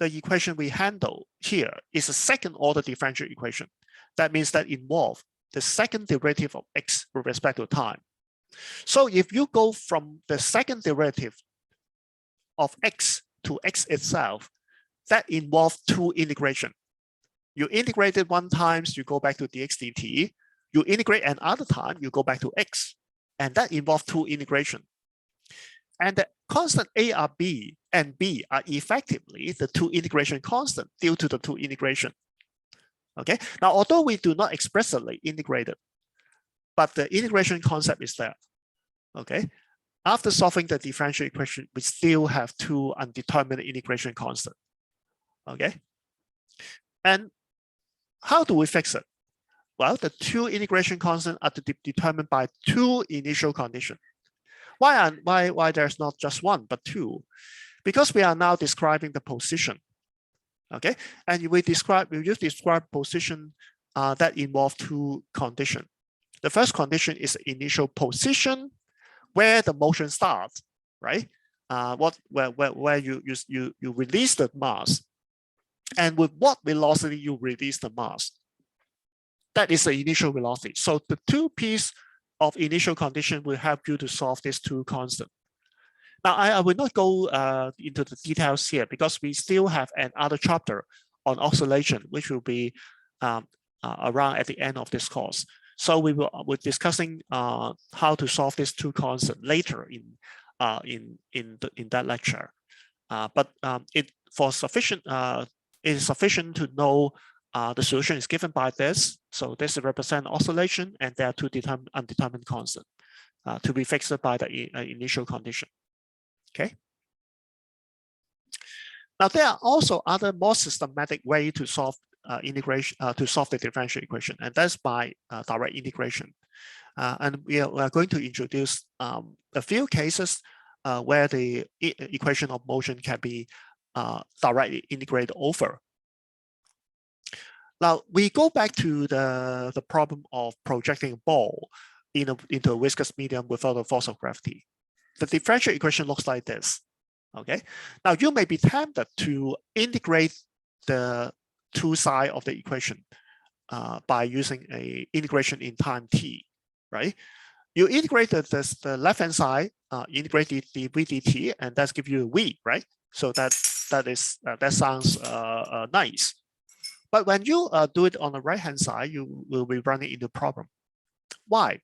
the equation we handle here is a second order differential equation. That means that involve the second derivative of x with respect to time. So if you go from the second derivative of x to x itself, that involves two integration. You integrate it one time, you go back to dx dt. You integrate another time, you go back to x. And that involves two integration. And the constant A are B and B are effectively the two integration constant due to the two integration. Okay. Now, although we do not explicitly integrate it, but the integration concept is there. Okay. After solving the differential equation, we still have two undetermined integration constant. Okay. And how do we fix it? Well, the two integration constants are to be determined by two initial conditions. Why there's not just one, but two? Because we are now describing the position. Okay, and we just describe position that involve two conditions. The first condition is initial position, where the motion starts, right? Where you release the mass, and with what velocity you release the mass. That is the initial velocity. So the two pieces of initial condition will help you to solve these two constants. Now, I will not go into the details here because we still have another chapter on oscillation, which will be around at the end of this course. So we're discussing how to solve these two constants later in that lecture. But it is sufficient to know the solution is given by this. So this represents oscillation, and there are two undetermined constants to be fixed by the initial condition. Okay. Now there are also other more systematic way to solve integration to solve the differential equation, and that's by direct integration. And we are going to introduce a few cases where the equation of motion can be directly integrated over. Now we go back to the problem of projecting a ball into a viscous medium without the force of gravity. The differential equation looks like this. Okay. Now you may be tempted to integrate the two sides of the equation by using a integration in time t, right? You integrate the left-hand side, integrate the dv dt, and that's give you a v, right? So that sounds nice. But when you do it on the right-hand side, you will be running into a problem. Why?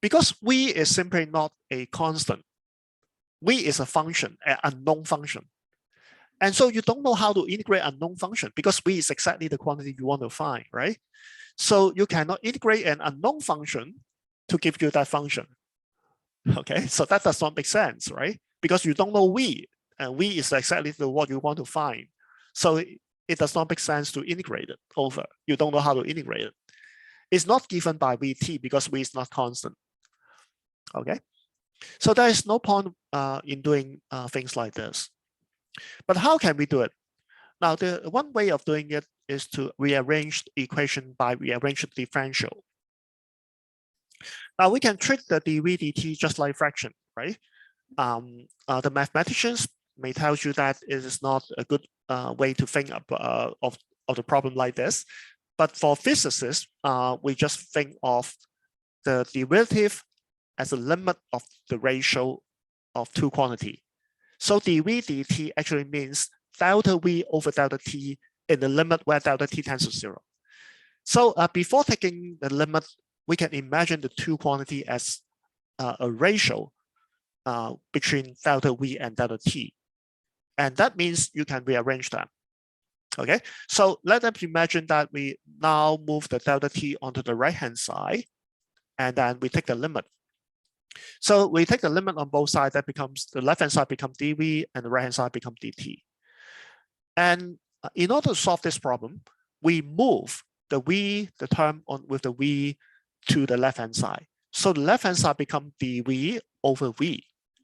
Because v is simply not a constant. V is a function, an unknown function. And so you don't know how to integrate unknown function because v is exactly the quantity you want to find, right? So you cannot integrate an unknown function to give you that function. Okay, so that does not make sense, right? Because you don't know v, and v is exactly what you want to find. So it does not make sense to integrate it over. You don't know how to integrate it. It's not given by vt because v is not constant. Okay, so there is no point in doing things like this. But how can we do it? Now, the one way of doing it is to rearrange the equation by rearrange the differential. Now we can treat the dv dt just like fraction, right? The mathematicians may tell you that it is not a good way to think of the problem like this. But for physicists, we just think of the derivative as a limit of the ratio of two quantity. So dv dt actually means delta v over delta t in the limit where delta t tends to 0. So before taking the limit, we can imagine the two quantity as a ratio between delta v and delta t. And that means you can rearrange them. Okay, so let us imagine that we now move the delta t onto the right-hand side, and then we take the limit. So we take the limit on both sides, that becomes the left-hand side becomes dv and the right-hand side becomes dt. And in order to solve this problem, we move the v, the term on with the v to the left-hand side. So the left-hand side becomes dv over v,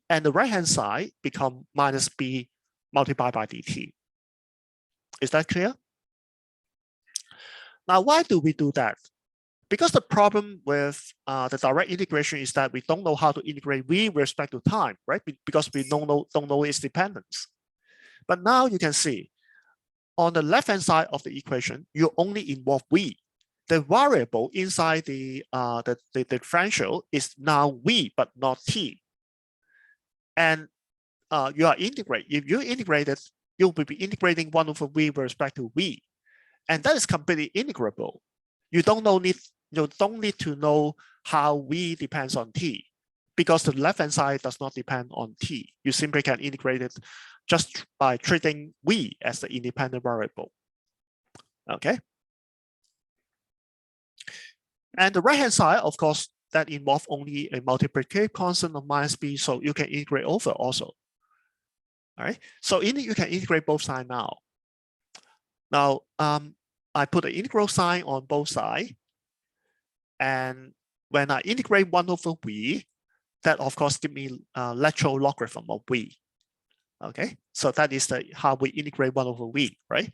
and the right-hand side become minus b multiplied by dt. Is that clear? Now, why do we do that? Because the problem with the direct integration is that we don't know how to integrate v with respect to time, right? Because we don't know its dependence. But now you can see on the left-hand side of the equation, you only involve v. The variable inside the differential is now v, but not t. And you are integrate. If you integrate it, you will be integrating 1 over v with respect to v, and that is completely integrable. You don't need to know how v depends on t, because the left-hand side does not depend on t. You simply can integrate it just by treating v as the independent variable. Okay. And the right-hand side, of course, that involves only a multiplicative constant of minus b, so you can integrate over also. All right, so you can integrate both sides now. Now, I put an integral sign on both sides. And when I integrate 1 over v, that of course gives me a natural logarithm of v. Okay, so that is how we integrate 1 over v, right?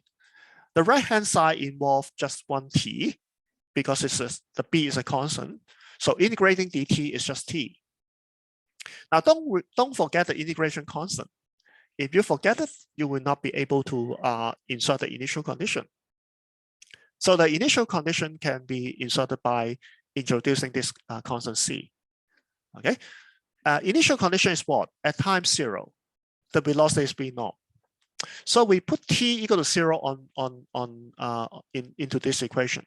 The right-hand side involves just 1t because the b is a constant. So integrating dt is just t. Now, don't forget the integration constant. If you forget it, you will not be able to insert the initial condition. So the initial condition can be inserted by introducing this constant c. Okay, initial condition is what? At time 0, the velocity is v0. So we put t equal to 0 into this equation,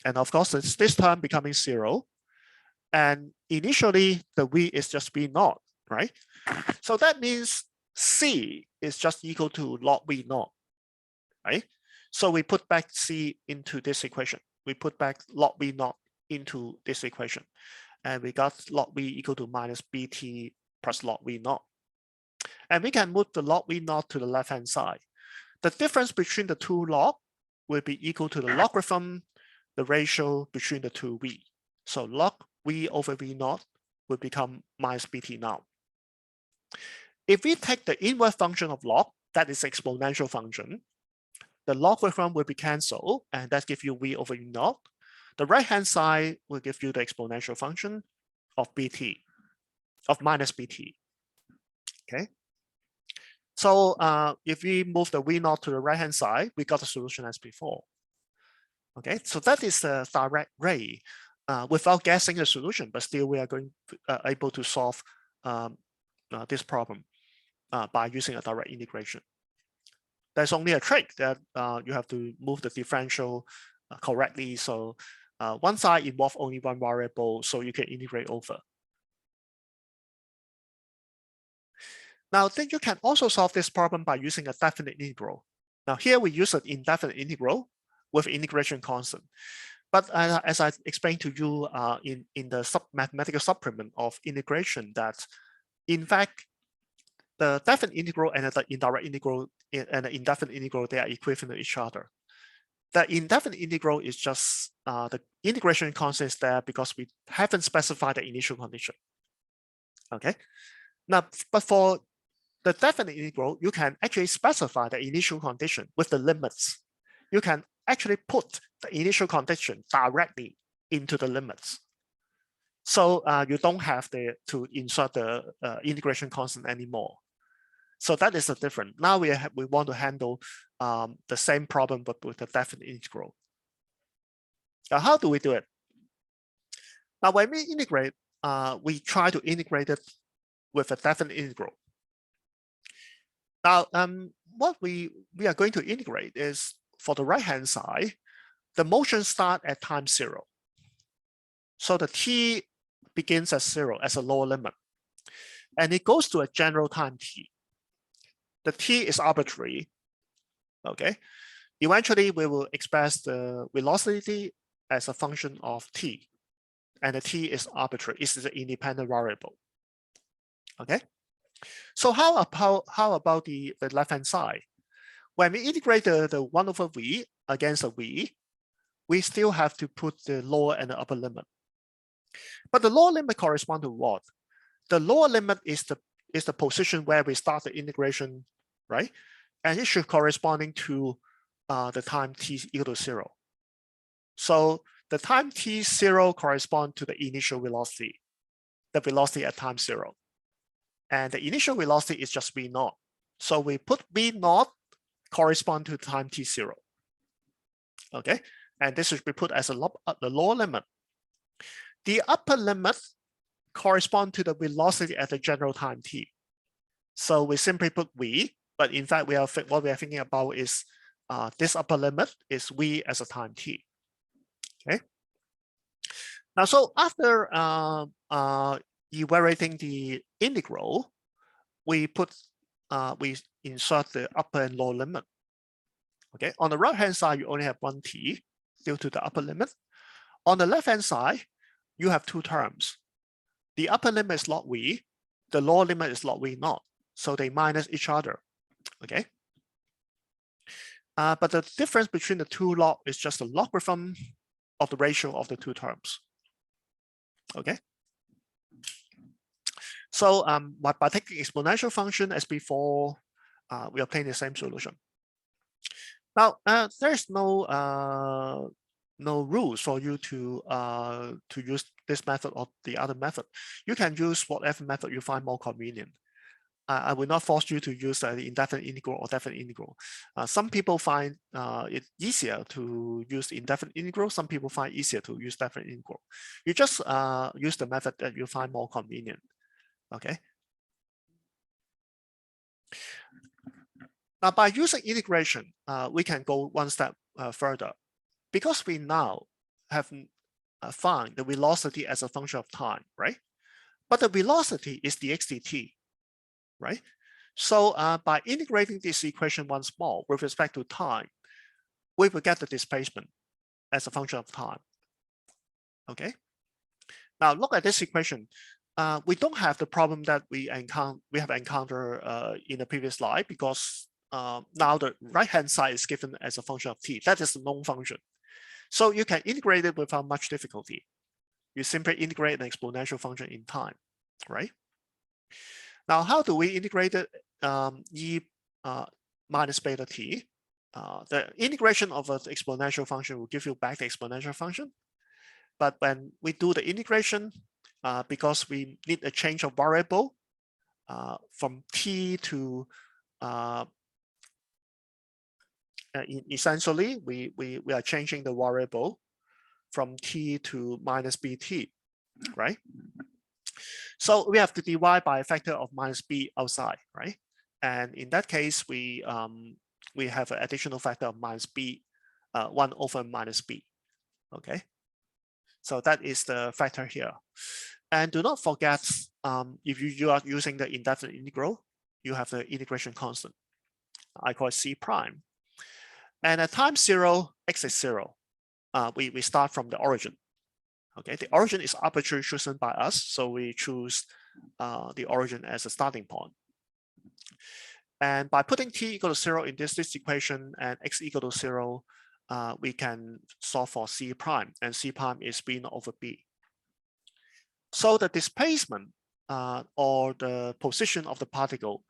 and of course it's this term becoming 0, and initially the v is just v0, right? So that means c is just equal to log v0, right? So we put back c into this equation. We put back log v0 into this equation, and we got log v equal to minus bt plus log v0. And we can move the log v0 to the left-hand side. The difference between the two log will be equal to the logarithm, the ratio between the two v. So log v over v0 will become minus bt now. If we take the inverse function of log, that is exponential function, the logarithm will be cancelled, and that gives you v over v0. The right-hand side will give you the exponential function of bt, of minus bt. Okay. So if we move the v0 to the right-hand side, we got the solution as before. Okay, so that is the direct way without guessing the solution, but still we are going to, able to solve this problem by using a direct integration. There's only a trick that you have to move the differential correctly. So one side involves only one variable, so you can integrate over. Now, then you can also solve this problem by using a definite integral. Now, here we use an indefinite integral with integration constant. But as I explained to you in the mathematical supplement of integration, that in fact, the definite integral and the indirect integral and the indefinite integral, they are equivalent to each other. The indefinite integral is just the integration constant is there because we haven't specified the initial condition. Okay. Now, but for the definite integral, you can actually specify the initial condition with the limits. You can actually put the initial condition directly into the limits. So you don't have to insert the integration constant anymore. So that is the difference. Now we want to handle the same problem, but with the definite integral. Now, how do we do it? Now, when we integrate, we try to integrate it with a definite integral. Now, what we are going to integrate is, for the right-hand side, the motion starts at time 0. So the t begins at 0 as a lower limit, and it goes to a general time t. The t is arbitrary. Okay. Eventually, we will express the velocity as a function of t, and the t is arbitrary. It's an independent variable. Okay. So how about the left-hand side? When we integrate the 1 over v against a v, we still have to put the lower and the upper limit. But the lower limit corresponds to what? The lower limit is the position where we start the integration, right? And it should corresponding to the time t equal to 0. So the time t0 corresponds to the initial velocity, the velocity at time 0. And the initial velocity is just v0. So we put v0 correspond to time t0. Okay, and this should be put as the lower limit. The upper limit correspond to the velocity at the general time t. So we simply put v, but in fact what we are thinking about is this upper limit is v as a time t. Okay. Now, so after evaluating the integral, we insert the upper and lower limit. Okay. On the right-hand side, you only have one t due to the upper limit. On the left-hand side, you have two terms. The upper limit is log v, the lower limit is log v0. So they minus each other. Okay. But the difference between the two log is just the logarithm of the ratio of the two terms. Okay. So by taking exponential function as before, we obtain the same solution. Now, there's no rules for you to use this method or the other method. You can use whatever method you find more convenient. I will not force you to use the indefinite integral or definite integral. Some people find it easier to use indefinite integral. Some people find easier to use definite integral. You just use the method that you find more convenient. Okay. Now, by using integration, we can go one step further, because we now have found the velocity as a function of time, right? But the velocity is dx dt, right? So by integrating this equation once more with respect to time, we will get the displacement as a function of time. Okay. Now look at this equation. We don't have the problem that we have encountered in the previous slide, because now the right-hand side is given as a function of t. That is a known function. So you can integrate it without much difficulty. You simply integrate an exponential function in time, right? Now, how do we integrate it? E minus beta t. The integration of an exponential function will give you back the exponential function. But when we do the integration, because we need a change of variable from t to essentially we are changing the variable from t to minus bt, right? So we have to divide by a factor of minus b outside, right? And in that case, we have an additional factor of minus b, 1 over minus b. Okay. So that is the factor here. And do not forget, if you are using the indefinite integral, you have the integration constant. I call it c prime. And at time 0, x is 0. we start from the origin. Okay, the origin is arbitrarily chosen by us, so we choose the origin as a starting point. And by putting t equal to 0 in this equation and x equal to 0, we can solve for c prime, and c prime is b naught over b. So the displacement or the position of the particle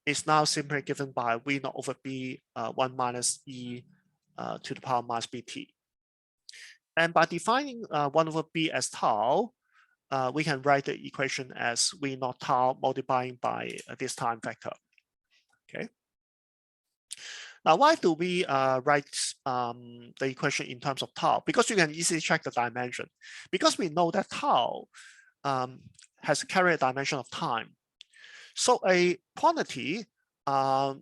is now simply given by v naught over b 1 minus e to the power minus bt. And by defining 1 over b as tau, we can write the equation as v naught tau multiplying by this time factor. Okay. Now, why do we write the equation in terms of tau? Because you can easily check the dimension. Because we know that tau has a carrier dimension of time. So a quantity, a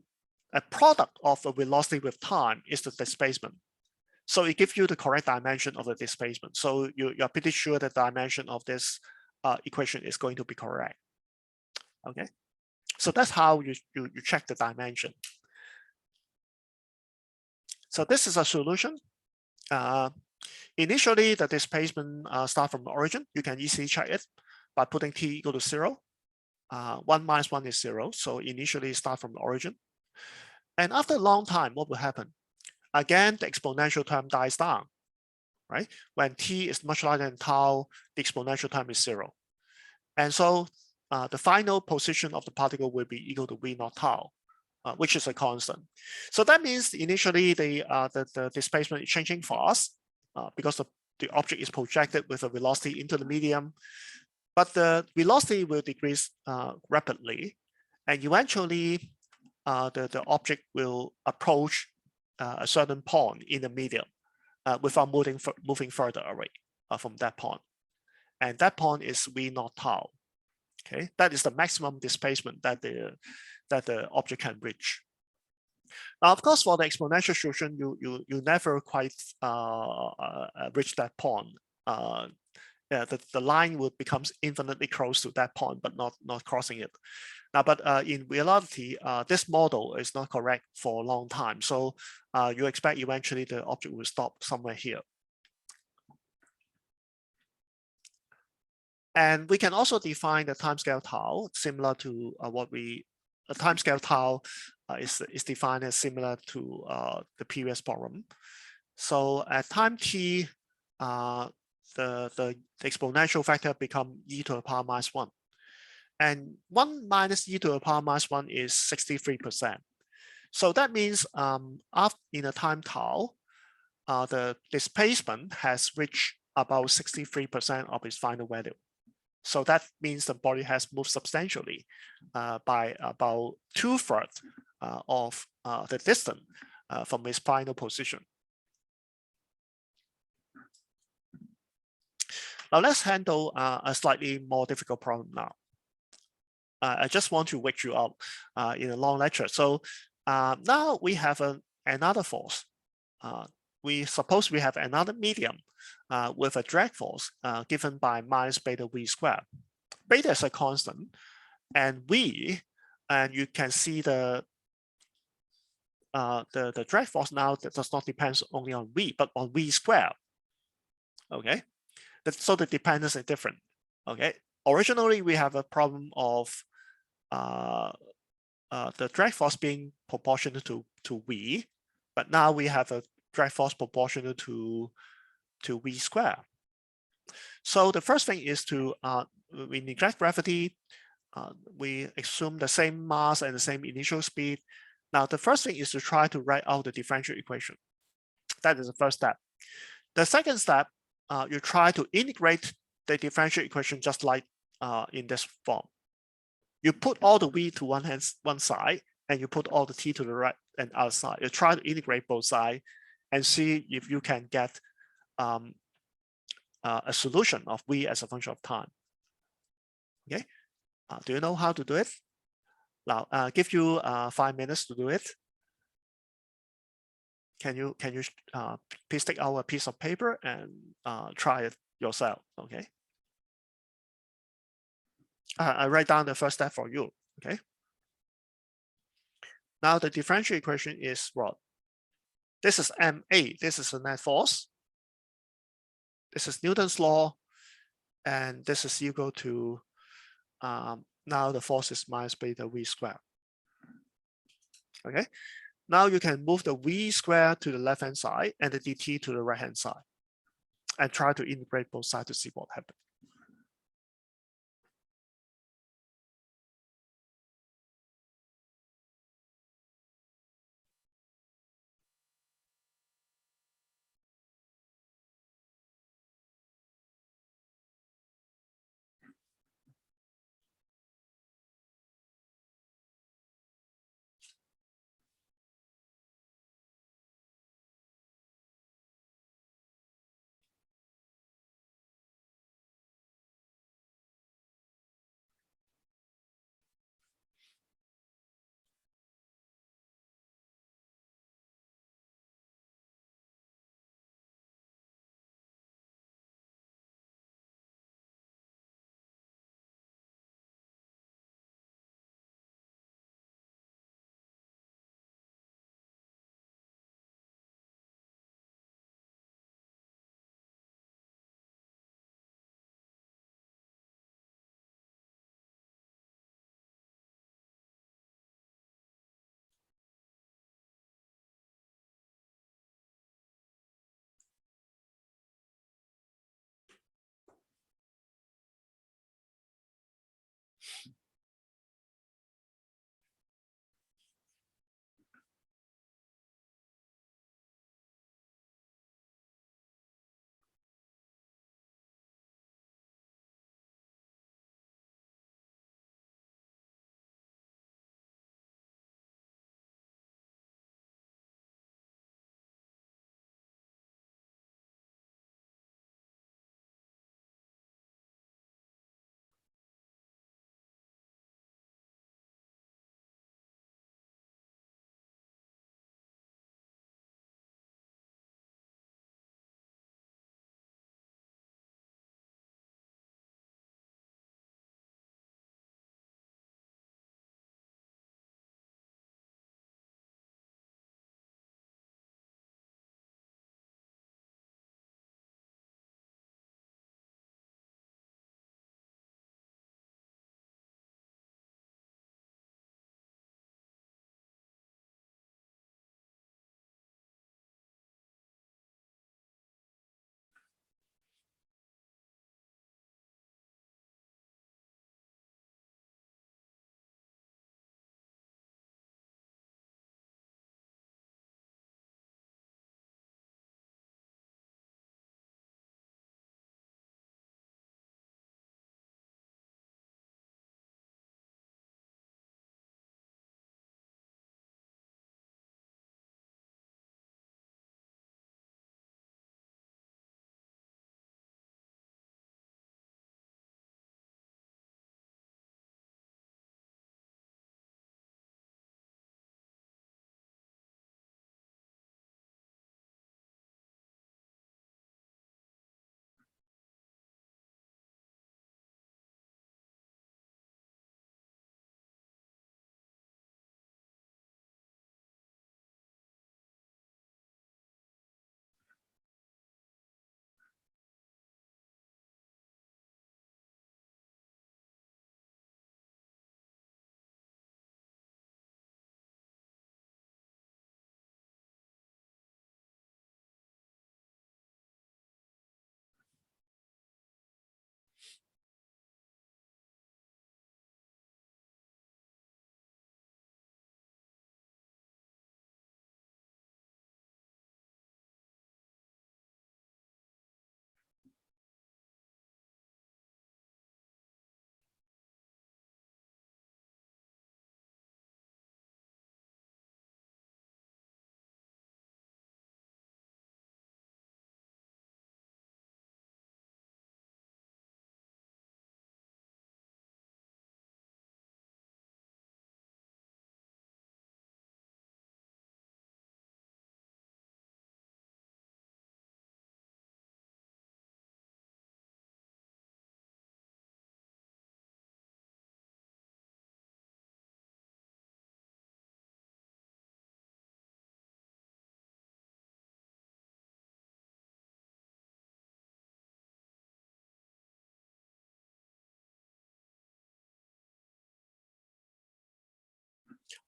product of a velocity with time is the displacement. So it gives you the correct dimension of the displacement. So you're pretty sure the dimension of this equation is going to be correct. Okay, so that's how you check the dimension. So this is a solution. Initially, the displacement starts from the origin. You can easily check it by putting t equal to 0. 1 minus 1 is 0. So initially start from the origin. And after a long time, what will happen? Again, the exponential term dies down, right? When t is much larger than tau, the exponential term is 0. And so the final position of the particle will be equal to v naught tau, which is a constant. So that means initially the displacement is changing for us because the object is projected with a velocity into the medium, but the velocity will decrease rapidly, and eventually the object will approach a certain point in the medium without moving further away from that point. And that point is v naught tau. Okay, that is the maximum displacement that the object can reach. Now, of course, for the exponential solution, you never quite reach that point. The line will become infinitely close to that point, but not crossing it. Now, but in reality, this model is not correct for a long time. So you expect eventually the object will stop somewhere here. And we can also define the timescale tau similar to the timescale tau is defined as similar to the previous problem. So at time t, the exponential factor become e to the power minus 1. And 1 minus e to the power minus 1 is 63%. So that means in a time tau, the displacement has reached about 63% of its final value. So that means the body has moved substantially by about 2/3 of the distance from its final position. Now let's handle a slightly more difficult problem now. I just want to wake you up in a long lecture. So now we have another force. We suppose we have another medium with a drag force given by minus beta v squared. Beta is a constant, and you can see the drag force now that does not depend only on v, but on v squared. Okay, so the dependence is different. Okay, originally we have a problem of the drag force being proportional to v, but now we have a drag force proportional to v squared. So the first thing is we neglect gravity. We assume the same mass and the same initial speed. Now the first thing is to try to write out the differential equation. That is the first step. The second step, you try to integrate the differential equation just like in this form. You put all the v to one side, and you put all the t to the right and other side. You try to integrate both sides and see if you can get a solution of v as a function of time. Okay, do you know how to do it? Now, give you 5 minutes to do it. Can you please take out a piece of paper and try it yourself? Okay. I write down the first step for you. Okay. Now the differential equation is what? This is ma. This is the net force. This is Newton's law, and this is equal to now the force is minus beta v squared. Okay, now you can move the v squared to the left hand side and the dt to the right hand side, and try to integrate both sides to see what happens.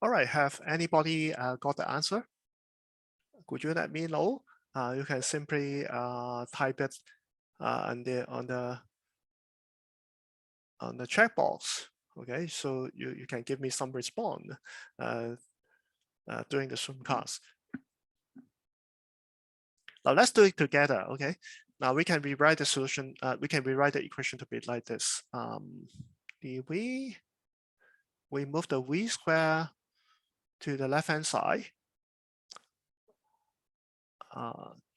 All right, have anybody got the answer? Could you let me know? You can simply type it on the chat box. Okay, so you can give me some response during the Zoom class. Now let's do it together. Okay, now we can rewrite the solution. We can rewrite the equation to be like this. We move the v square to the left hand side.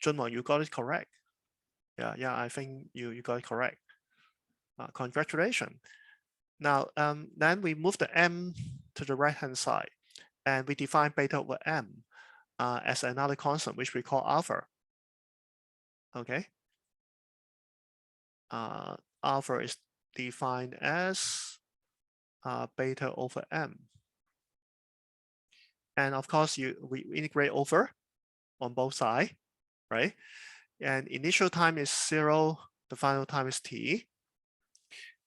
Junwon, you got it correct. Yeah, I think you got it correct. Congratulations. Now, then we move the m to the right-hand side, and we define beta over m as another constant, which we call alpha. Okay. Alpha is defined as beta over m. And of course, we integrate over on both sides, right? And initial time is 0, the final time is t.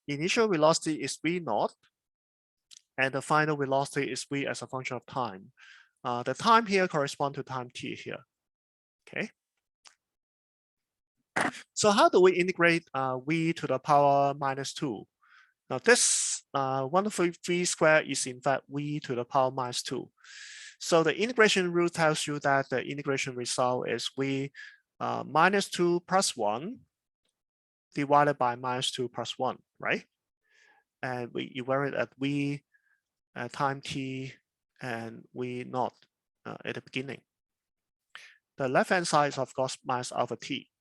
Initial velocity is v naught, and the final velocity is v as a function of time. The time here corresponds to time t here. Okay. So how do we integrate v to the power -2? Now this 1 over v squared is in fact v to the power -2. So the integration rule tells you that the integration result is v -2 plus 1 divided by -2 plus 1, right? And we evaluate at v time t and v naught at the beginning. The left-hand side is of course minus alpha t.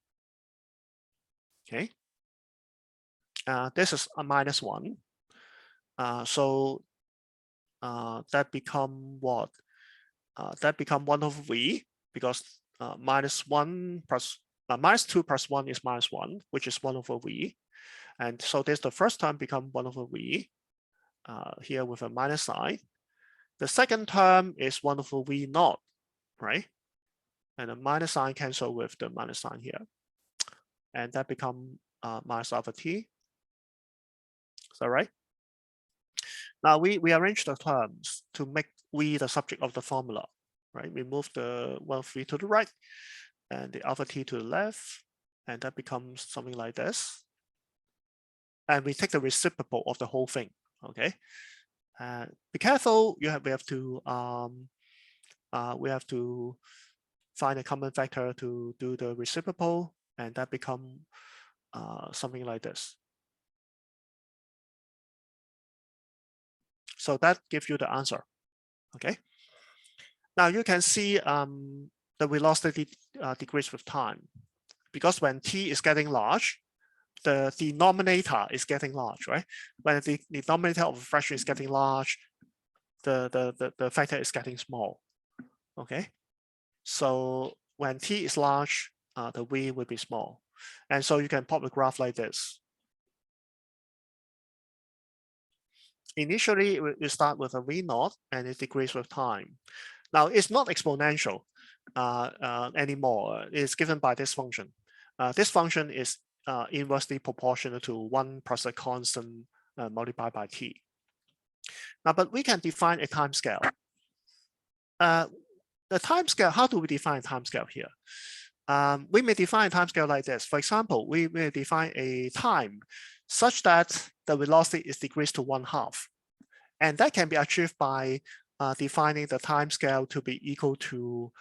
Okay. This is a -1. So that become what? That become 1 over v, because -2 plus 1 is -1, which is 1 over v. And so this the first term become 1 over v here with a minus sign. The second term is 1 over v naught, right? And the minus sign cancel with the minus sign here. And that become minus alpha t. Is that right? Now we arrange the terms to make v the subject of the formula, right? We move the 1 v to the right and the alpha t to the left, and that becomes something like this. And we take the reciprocal of the whole thing. Okay. Be careful. We have to find a common factor to do the reciprocal, and that become something like this. So that gives you the answer. Okay. Now you can see the velocity decrease with time, because when t is getting large, the denominator is getting large, right? When the denominator of a fraction is getting large, the factor is getting small. Okay. So when t is large, the v will be small. And so you can plot a graph like this. Initially, we start with a v naught and it decreases with time. Now it's not exponential anymore. It's given by this function. This function is inversely proportional to 1 plus a constant multiplied by t. Now, but we can define a time scale. The time scale, how do we define a time scale here? We may define a time scale like this. For example, we may define a time such that the velocity is decreased to 1/2. And that can be achieved by defining the time scale to be equal to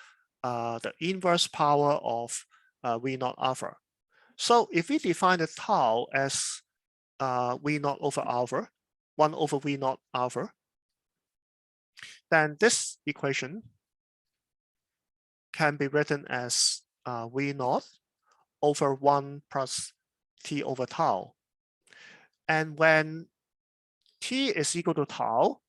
the inverse power of v naught alpha. So if we define the tau as v naught over alpha, 1 over v naught alpha, then this equation can be written as v naught over 1 plus t over tau. And when t is equal to tau,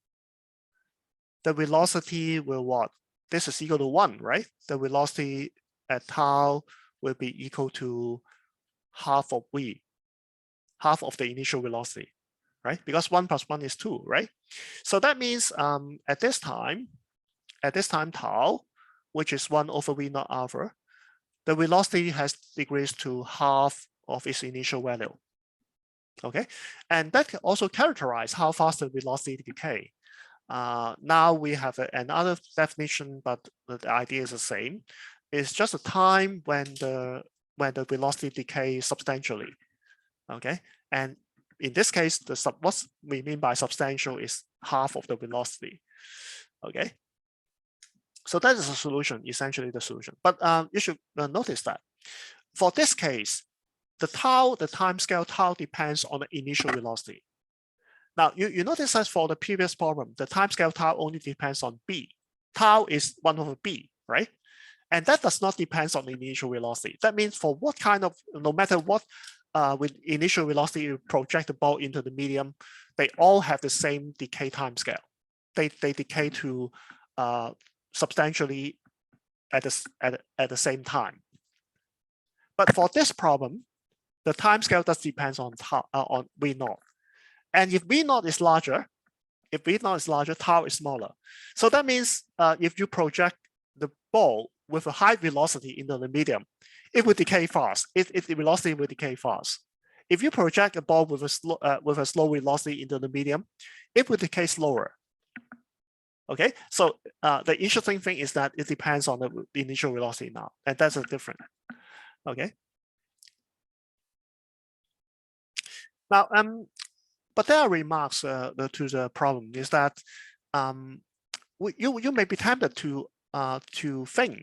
the velocity will what? This is equal to 1, right? The velocity at tau will be equal to half of v, half of the initial velocity, right? Because 1 plus 1 is 2, right? So that means at this time tau, which is 1 over v naught alpha, the velocity has decreased to half of its initial value. Okay, and that can also characterize how fast the velocity decay. Now we have another definition, but the idea is the same. It's just a time when the velocity decays substantially. Okay, and in this case, what we mean by substantial is half of the velocity. Okay, so that is a solution, essentially the solution. But you should notice that for this case, the time scale tau depends on the initial velocity. Now you notice that for the previous problem, the time scale tau only depends on b. Tau is 1 over b, right? And that does not depend on the initial velocity. That means for what kind of, no matter what with initial velocity you project the ball into the medium, they all have the same decay time scale. They decay to substantially at the same time. But for this problem, the time scale does depend on V naught. And if V naught is larger, tau is smaller. So that means if you project the ball with a high velocity into the medium, it will decay fast. The velocity will decay fast. If you project a ball with a slow velocity into the medium, it will decay slower. Okay, so the interesting thing is that it depends on the initial velocity now, and that's a different. Okay. Now, but there are remarks to the problem is that you may be tempted to think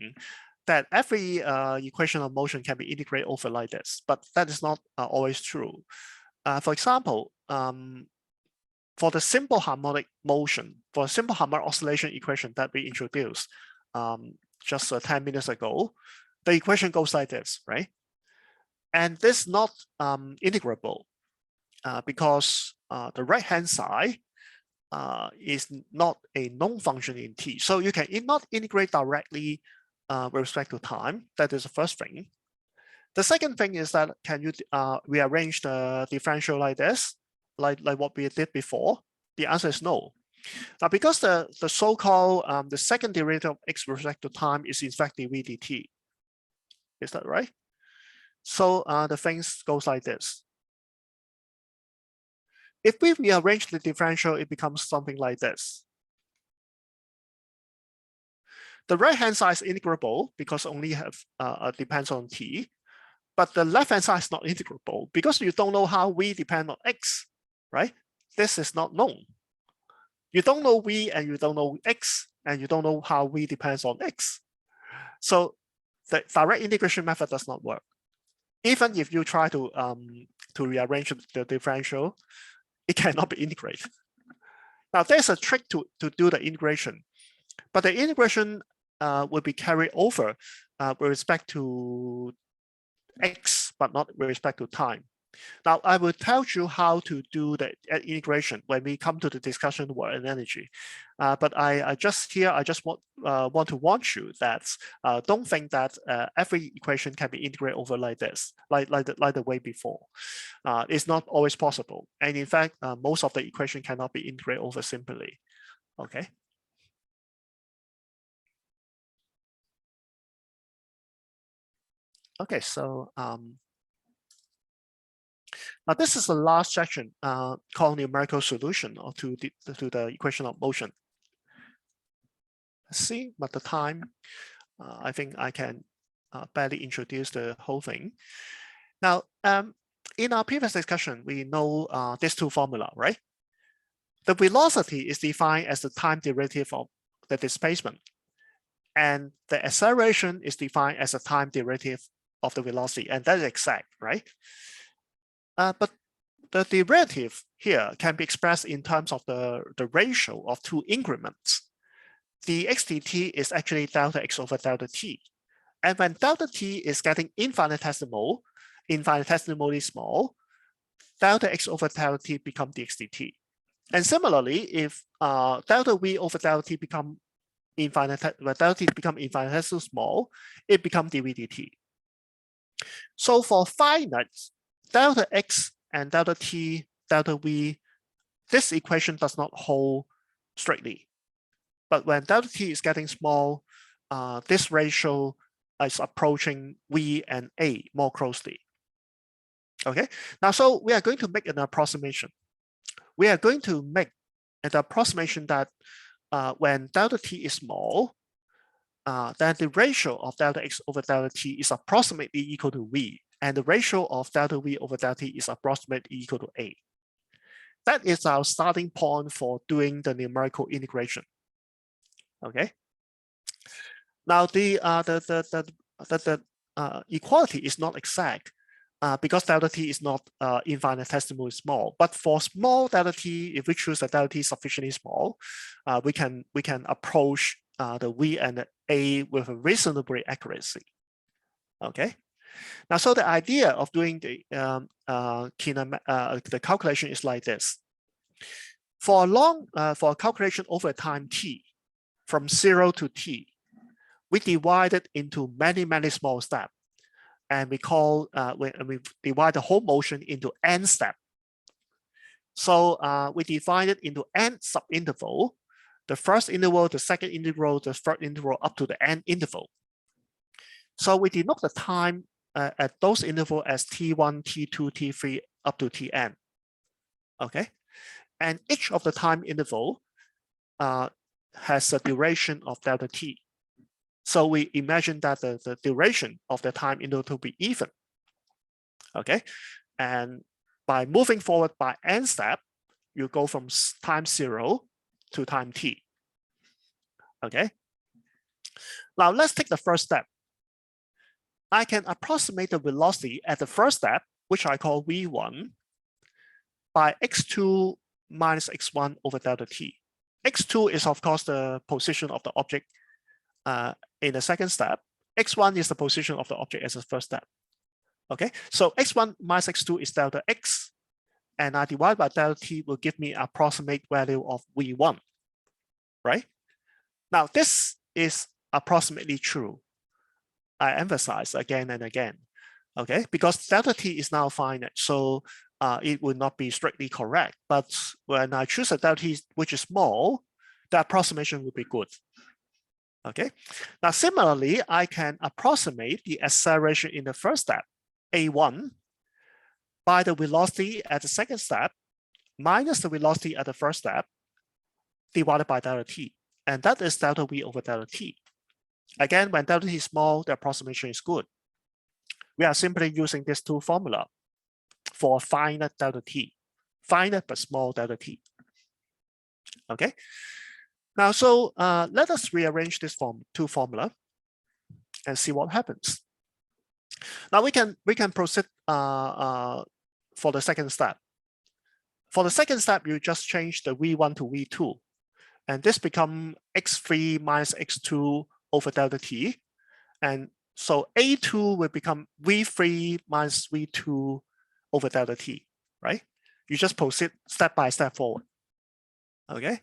that every equation of motion can be integrated over like this, but that is not always true. For example, for the simple harmonic motion, for a simple harmonic oscillation equation that we introduced just 10 minutes ago, the equation goes like this, right? And this is not integrable because the right-hand side is not a known function in t. So you can not integrate directly with respect to time. That is the first thing. The second thing is that can you rearrange the differential like this, like what we did before? The answer is no. Now, because the so-called the second derivative of x with respect to time is in fact dv dt. Is that right? So the things goes like this. If we rearrange the differential, it becomes something like this. The right-hand side is integrable because only have depends on t, but the left-hand side is not integrable because you don't know how v depend on x, right? This is not known. You don't know v and you don't know x, and you don't know how v depends on x. So the direct integration method does not work. Even if you try to rearrange the differential, it cannot be integrated. Now there's a trick to do the integration, but the integration will be carried over with respect to x, but not with respect to time. Now I will tell you how to do the integration when we come to the discussion work and energy. But I just want to warn you that don't think that every equation can be integrated over like this, like the way before. It's not always possible, and in fact, most of the equation cannot be integrated over simply. Okay. Okay, so now this is the last section called numerical solution or to the equation of motion. Let's see, but the time, I think I can barely introduce the whole thing. Now, in our previous discussion, we know these two formula, right? The velocity is defined as the time derivative of the displacement, and the acceleration is defined as a time derivative of the velocity, and that is exact, right? But the derivative here can be expressed in terms of the ratio of two increments. The x dt is actually delta x over delta t. And when delta t is getting infinitesimally small, delta x over delta t become dx dt. And similarly, if delta v over delta t become infinitesimally small, it becomes dv dt. So for finite, delta x and delta t, delta v, this equation does not hold straightly. But when delta t is getting small, this ratio is approaching v and a more closely. Okay, now so we are going to make an approximation. We are going to make and the approximation that when delta t is small, then the ratio of delta x over delta t is approximately equal to v, and the ratio of delta v over delta t is approximately equal to a. That is our starting point for doing the numerical integration. Okay. Now the equality is not exact because delta t is not infinitesimally small. But for small delta t, if we choose a delta t sufficiently small, we can approach the v and the a with a reasonable accuracy. Okay. Now, so the idea of doing the calculation is like this. For a calculation over time t, from 0 to t, we divide it into many small steps, and we divide the whole motion into n steps. So we divide it into n subinterval, the first interval, the second interval, the third interval, up to the n interval. So we denote the time at those intervals as t1, t2, t3, up to tn. Okay, and each of the time interval has a duration of delta t. So we imagine that the duration of the time interval to be even. Okay, and by moving forward by n step, you go from time 0 to time t. Okay, now let's take the first step. I can approximate the velocity at the first step, which I call v1, by x2 minus x1 over delta t. x2 is, of course, the position of the object in the second step. x1 is the position of the object as the first step. Okay, so x1 minus x2 is delta x, and I divide by delta t will give me approximate value of v1, right? Now, this is approximately true. I emphasize again and again, okay? Because delta t is now finite, so it will not be strictly correct. But when I choose a delta t which is small, the approximation will be good, okay? Now, similarly, I can approximate the acceleration in the first step, a1, by the velocity at the second step minus the velocity at the first step divided by delta t, and that is delta v over delta t. Again, when delta t is small, the approximation is good. We are simply using these two formula for finite delta t, finite but small delta t. Okay. Now, so let us rearrange this two formula and see what happens. Now we can proceed for the second step. For the second step, you just change the v1 to v2, and this becomes x3 minus x2 over delta t, and so a2 will become v3 minus v2 over delta t, right? You just proceed step by step forward. Okay,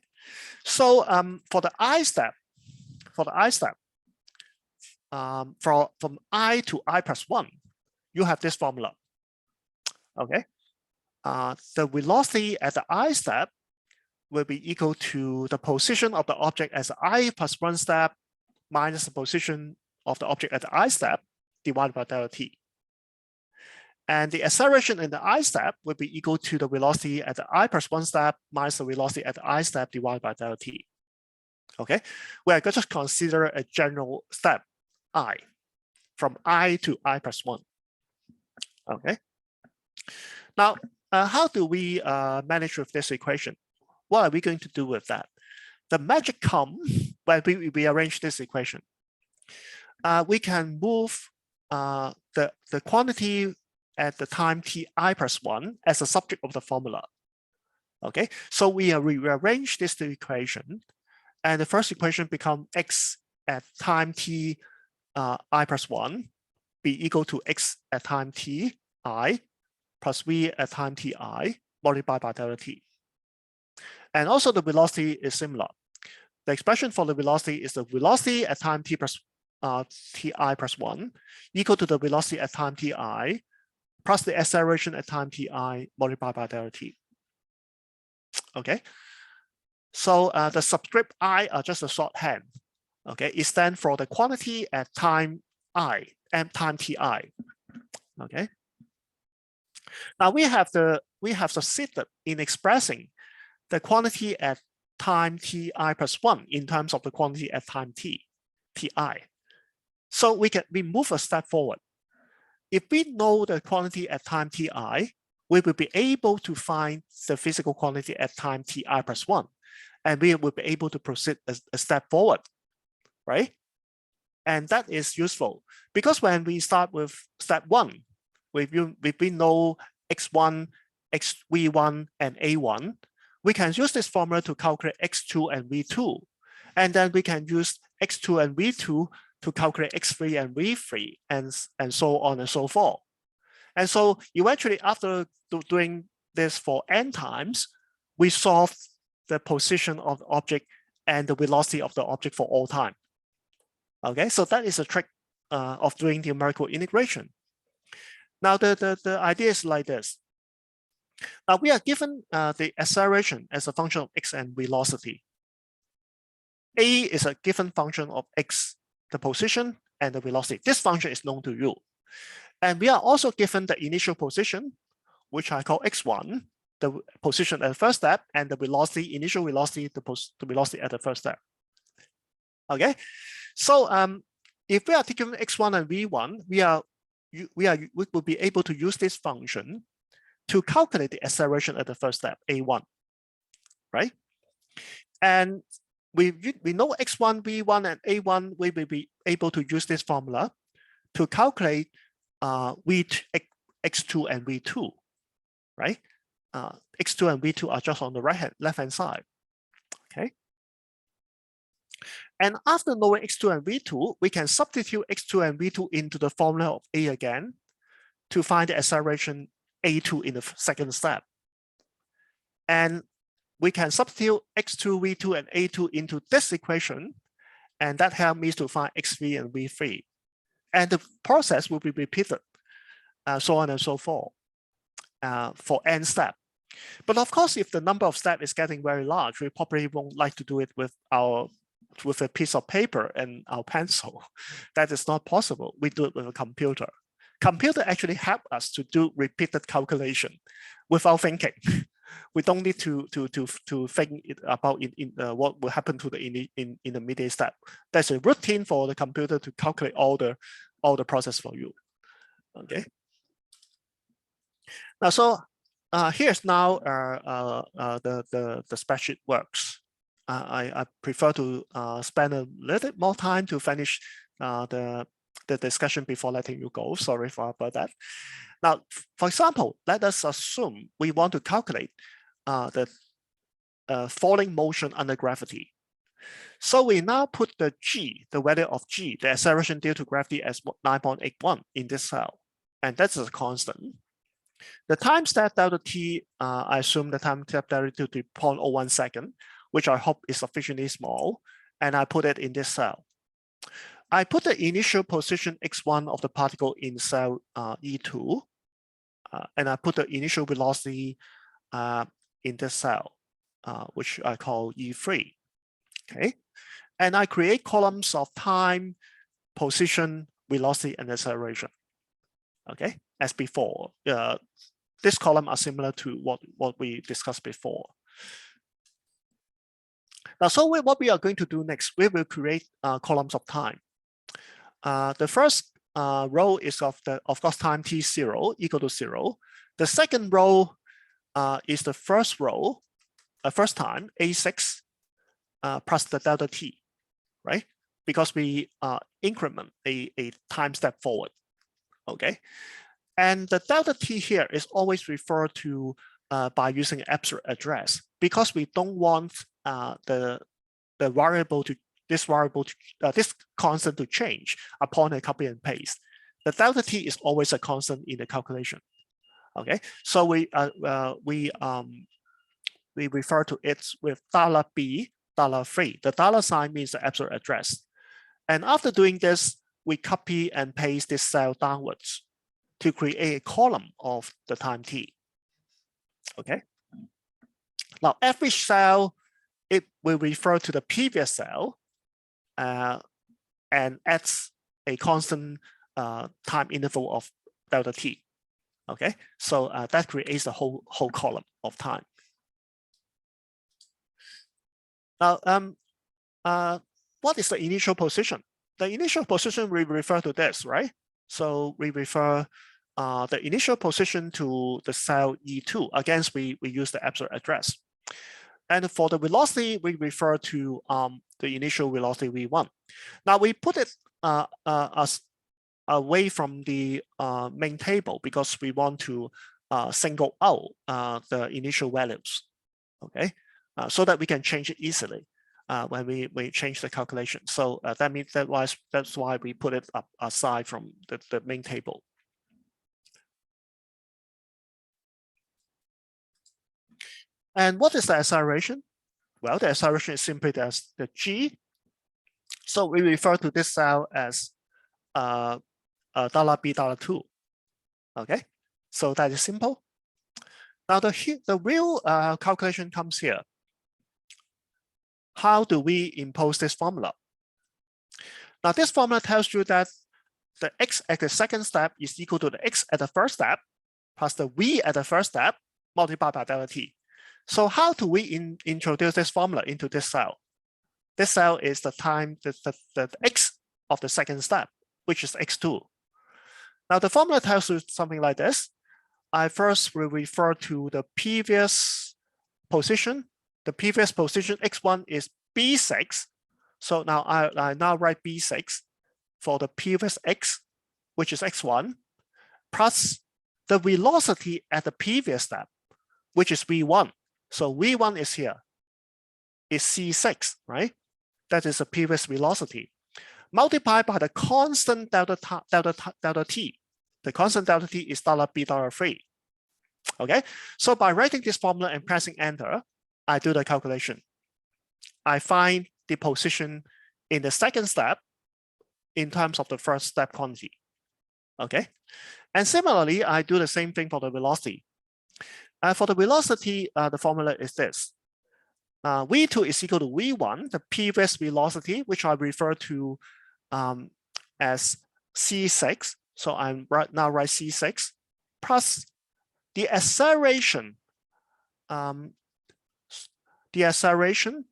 so for the I step, from I to I plus 1, you have this formula. Okay, the velocity at the I step will be equal to the position of the object as I plus 1 step minus the position of the object at the I step divided by delta t. And the acceleration in the I step will be equal to the velocity at the I plus 1 step minus the velocity at the I step divided by delta t. Okay, we are going to consider a general step I, from I to I plus 1. Okay, now how do we manage with this equation? What are we going to do with that? The magic comes when we rearrange this equation. We can move the quantity at the time t I plus 1 as a subject of the formula. Okay, so we rearrange this equation, and the first equation becomes x at time t I plus 1 be equal to x at time t I plus v at time t I multiplied by delta t. And also the velocity is similar. The expression for the velocity is the velocity at time t plus ti plus 1 equal to the velocity at time ti plus the acceleration at time ti multiplied by delta t. Okay, so the subscript I are just a shorthand. Okay, it stands for the quantity at time I and time ti. Okay, now we have succeeded in expressing the quantity at time ti plus 1 in terms of the quantity at time ti. So we move a step forward. If we know the quantity at time ti, we will be able to find the physical quantity at time ti plus 1, and we will be able to proceed a step forward, right? And that is useful because when we start with step 1, if we know x1, xv1, and a1, we can use this formula to calculate x2 and v2. And then we can use x2 and v2 to calculate x3 and v3, and so on and so forth. And so eventually, after doing this for n times, we solve the position of the object and the velocity of the object for all time. Okay, so that is a trick of doing numerical integration. Now, the idea is like this. Now, we are given the acceleration as a function of x and velocity. A is a given function of x, the position, and the velocity. This function is known to you. And we are also given the initial position, which I call x1, the position at the first step, and the velocity, initial velocity, the velocity at the first step. Okay, so if we are taking x1 and v1, we will be able to use this function to calculate the acceleration at the first step, a1, right? And we know x1, v1, and a1. We will be able to use this formula to calculate x2 and v2, right? X2 and v2 are just on the left-hand side, okay? And after knowing x2 and v2, we can substitute x2 and v2 into the formula of a again to find the acceleration a2 in the second step. And we can substitute x2, v2, and a2 into this equation, and that helps me to find x3 and v3. And the process will be repeated, so on and so forth, for n step. But of course, if the number of steps is getting very large, we probably won't like to do it with a piece of paper and our pencil. That is not possible. We do it with a computer. Computer actually help us to do repeated calculation without thinking. We don't need to think about what will happen to the intermediate step. That's a routine for the computer to calculate all the process for you. Okay. Now, so here's now the spreadsheet works. I prefer to spend a little bit more time to finish the discussion before letting you go. Sorry about that. Now, for example, let us assume we want to calculate the falling motion under gravity. So we now put the g, the value of g, the acceleration due to gravity, as 9.81 in this cell, and that's a constant. The time step delta t, I assume the time step delta to 0.01 second, which I hope is sufficiently small, and I put it in this cell. I put the initial position x1 of the particle in cell E2, and I put the initial velocity in this cell, which I call E3, okay? And I create columns of time, position, velocity, and acceleration, okay? As before. This column are similar to what we discussed before. Now, so what we are going to do next, we will create columns of time. The first row is of course time t0 equal to 0. The second row is the first row, first time a6 plus the delta t, right? Because we increment a time step forward, okay? And the delta t here is always referred to by using absolute address, because we don't want this constant to change upon a copy and paste. The delta t is always a constant in the calculation. Okay, so we refer to it with $B, $3. The dollar sign means the absolute address. And after doing this, we copy and paste this cell downwards to create a column of the time t. Okay. Now every cell, it will refer to the previous cell and adds a constant time interval of delta t. Okay, so that creates a whole column of time. Now, what is the initial position? The initial position we refer to this, right? So we refer the initial position to the cell E2. Again, we use the absolute address. And for the velocity, we refer to the initial velocity V1. Now we put it as away from the main table because we want to single out the initial values, okay? So that we can change it easily when we change the calculation. So that means that's why we put it up aside from the main table. And what is the acceleration? Well, the acceleration is simply as the G. So we refer to this cell as $B, $2. Okay, so that is simple. Now the real calculation comes here. How do we impose this formula? Now this formula tells you that the x at the second step is equal to the x at the first step plus the v at the first step multiplied by delta t. So how do we introduce this formula into this cell? This cell is the time, the x of the second step, which is x2. Now the formula tells you something like this. I first will refer to the previous position. The previous position, x1 is B6. So now I now write B6 for the previous x, which is x1, plus the velocity at the previous step, which is V1. So V1 is here, is C6, right? That is the previous velocity, multiplied by the constant delta t. The constant delta t is $B, $3. Okay, so by writing this formula and pressing enter, I do the calculation. I find the position in the second step in terms of the first step quantity. Okay, and similarly, I do the same thing for the velocity. For the velocity, the formula is this. V2 is equal to V1, the previous velocity, which I refer to as C6. So I'm now write C6 plus the acceleration. The acceleration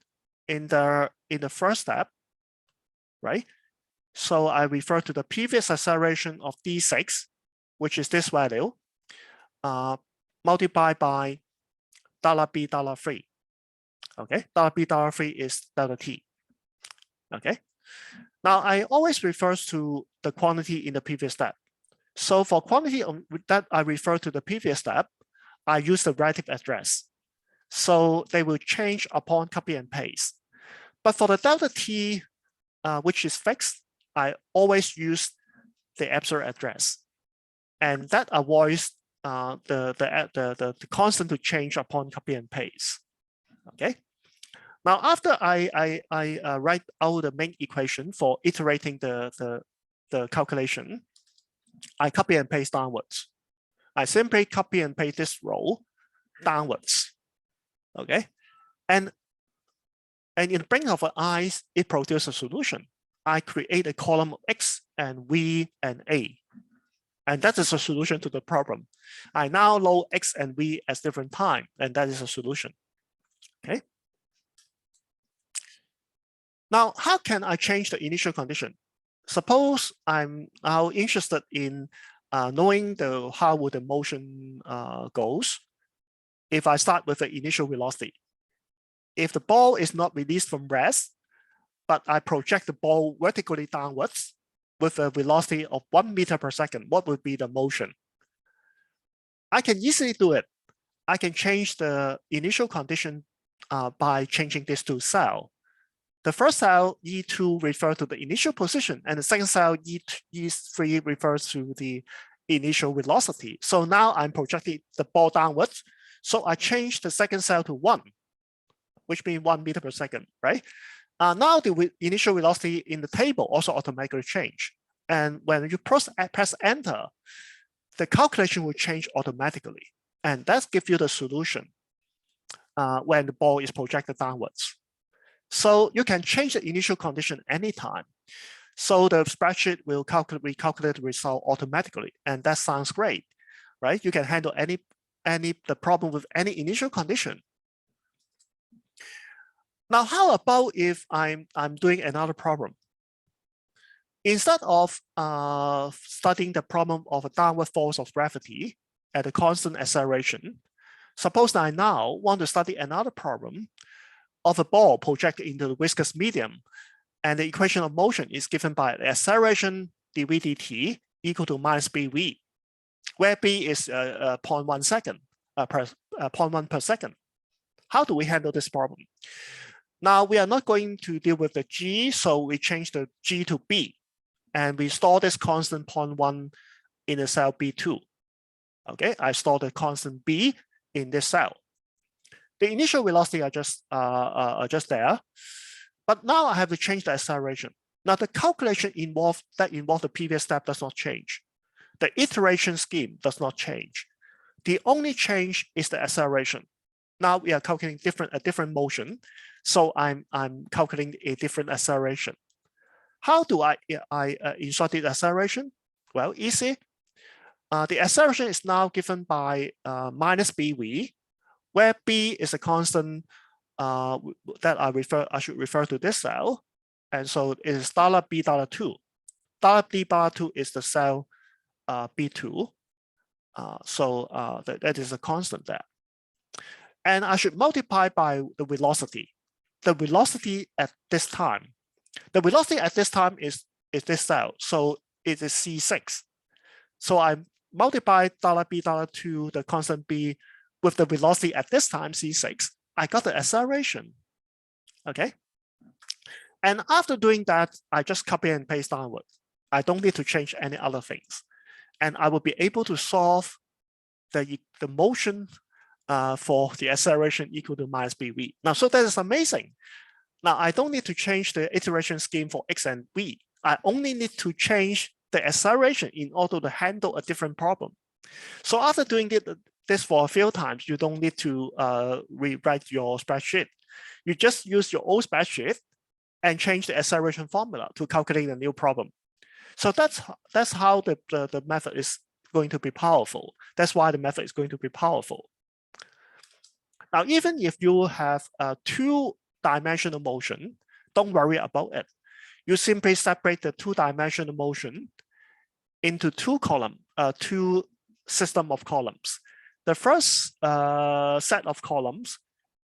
in the first step, right? So I refer to the previous acceleration of d6, which is this value, multiplied by $B, $3. Okay, $B, $3 is delta t. Okay, now I always refer to the quantity in the previous step. So for quantity that I refer to the previous step, I use the relative address. So they will change upon copy and paste. But for the delta t, which is fixed, I always use the absolute address, and that avoids the constant to change upon copy and paste. Okay. Now, after I write out the main equation for iterating the calculation, I copy and paste downwards. I simply copy and paste this row downwards. Okay, and in the blink of an eye, it produces a solution. I create a column of X and V and A, and that is a solution to the problem. I now load X and V at different time, and that is a solution. Okay. Now, how can I change the initial condition? Suppose I'm now interested in knowing how would the motion goes if I start with the initial velocity. If the ball is not released from rest, but I project the ball vertically downwards with a velocity of 1 meter per second, what would be the motion? I can easily do it. I can change the initial condition by changing this to cell. The first cell, E2, refers to the initial position, and the second cell, E3, refers to the initial velocity. So now I'm projecting the ball downwards. So I change the second cell to 1, which means 1 meter per second, right? Now the initial velocity in the table also automatically change. And when you press enter, the calculation will change automatically. And that gives you the solution when the ball is projected downwards. So you can change the initial condition anytime. So the spreadsheet will recalculate the result automatically. And that sounds great, right? You can handle the problem with any initial condition. Now, how about if I'm doing another problem? Instead of studying the problem of a downward force of gravity at a constant acceleration, suppose that I now want to study another problem of a ball projected into the viscous medium, and the equation of motion is given by the acceleration dv dt equal to minus bv, where b is 0.1 second per 0.1 per second. How do we handle this problem? Now we are not going to deal with the g, so we change the g to b, and we store this constant 0.1 in the cell B2. Okay, I store the constant b in this cell. The initial velocity are just there, but now I have to change the acceleration. Now the calculation involved the previous step does not change. The iteration scheme does not change. The only change is the acceleration. Now we are calculating a different motion, so I'm calculating a different acceleration. How do I insert the acceleration? Well, easy. The acceleration is now given by minus bv, where b is a constant that I should refer to this cell, and so it is $B $2. $B $2 is the cell B2, so that is a constant there. And I should multiply by the velocity. The velocity at this time. The velocity at this time is this cell, so it is C6. So I multiply $B $2, the constant b, with the velocity at this time, C6. I got the acceleration. Okay. And after doing that, I just copy and paste downward. I don't need to change any other things. And I will be able to solve the motion for the acceleration equal to minus bv. Now, so that is amazing. Now, I don't need to change the iteration scheme for x and v. I only need to change the acceleration in order to handle a different problem. So after doing this for a few times, you don't need to rewrite your spreadsheet. You just use your old spreadsheet and change the acceleration formula to calculate a new problem. So that's how the method is going to be powerful. That's why the method is going to be powerful. Now, even if you have a two-dimensional motion, don't worry about it. You simply separate the two-dimensional motion into two system of columns. The first set of columns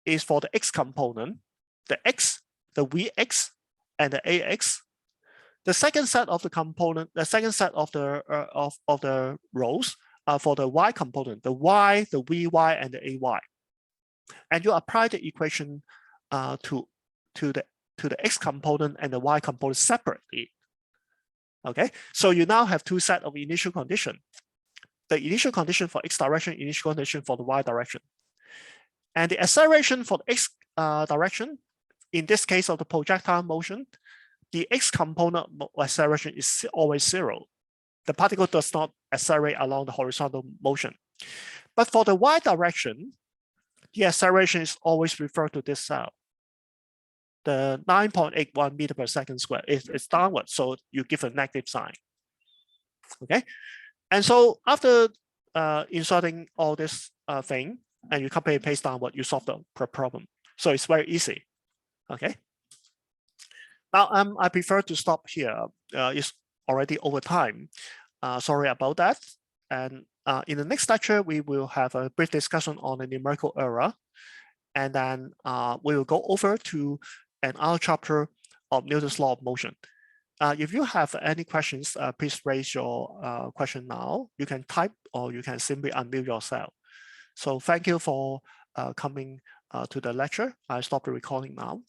is for the x component, the x, the vx, and the ax. The second set of the component, the second set of the rows are for the y component, the y, the vy, and the ay. And you apply the equation to the x component and the y component separately. Okay, so you now have two sets of initial condition. The initial condition for x direction, initial condition for the y direction. And the acceleration for the x direction, in this case of the projectile motion, the x component acceleration is always 0. The particle does not accelerate along the horizontal motion. But for the y direction, the acceleration is always referred to this cell. The 9.81 meter per second squared is downward, so you give a negative sign. Okay, and so after inserting all this thing, and you copy and paste downward, you solve the problem. So it's very easy. Okay. Now I prefer to stop here. It's already over time. Sorry about that. And in the next lecture, we will have a brief discussion on the numerical error, and then we will go over to another chapter of Newton's law of motion. If you have any questions, please raise your question now. You can type or you can simply unmute yourself. So thank you for coming to the lecture. I stop the recording now.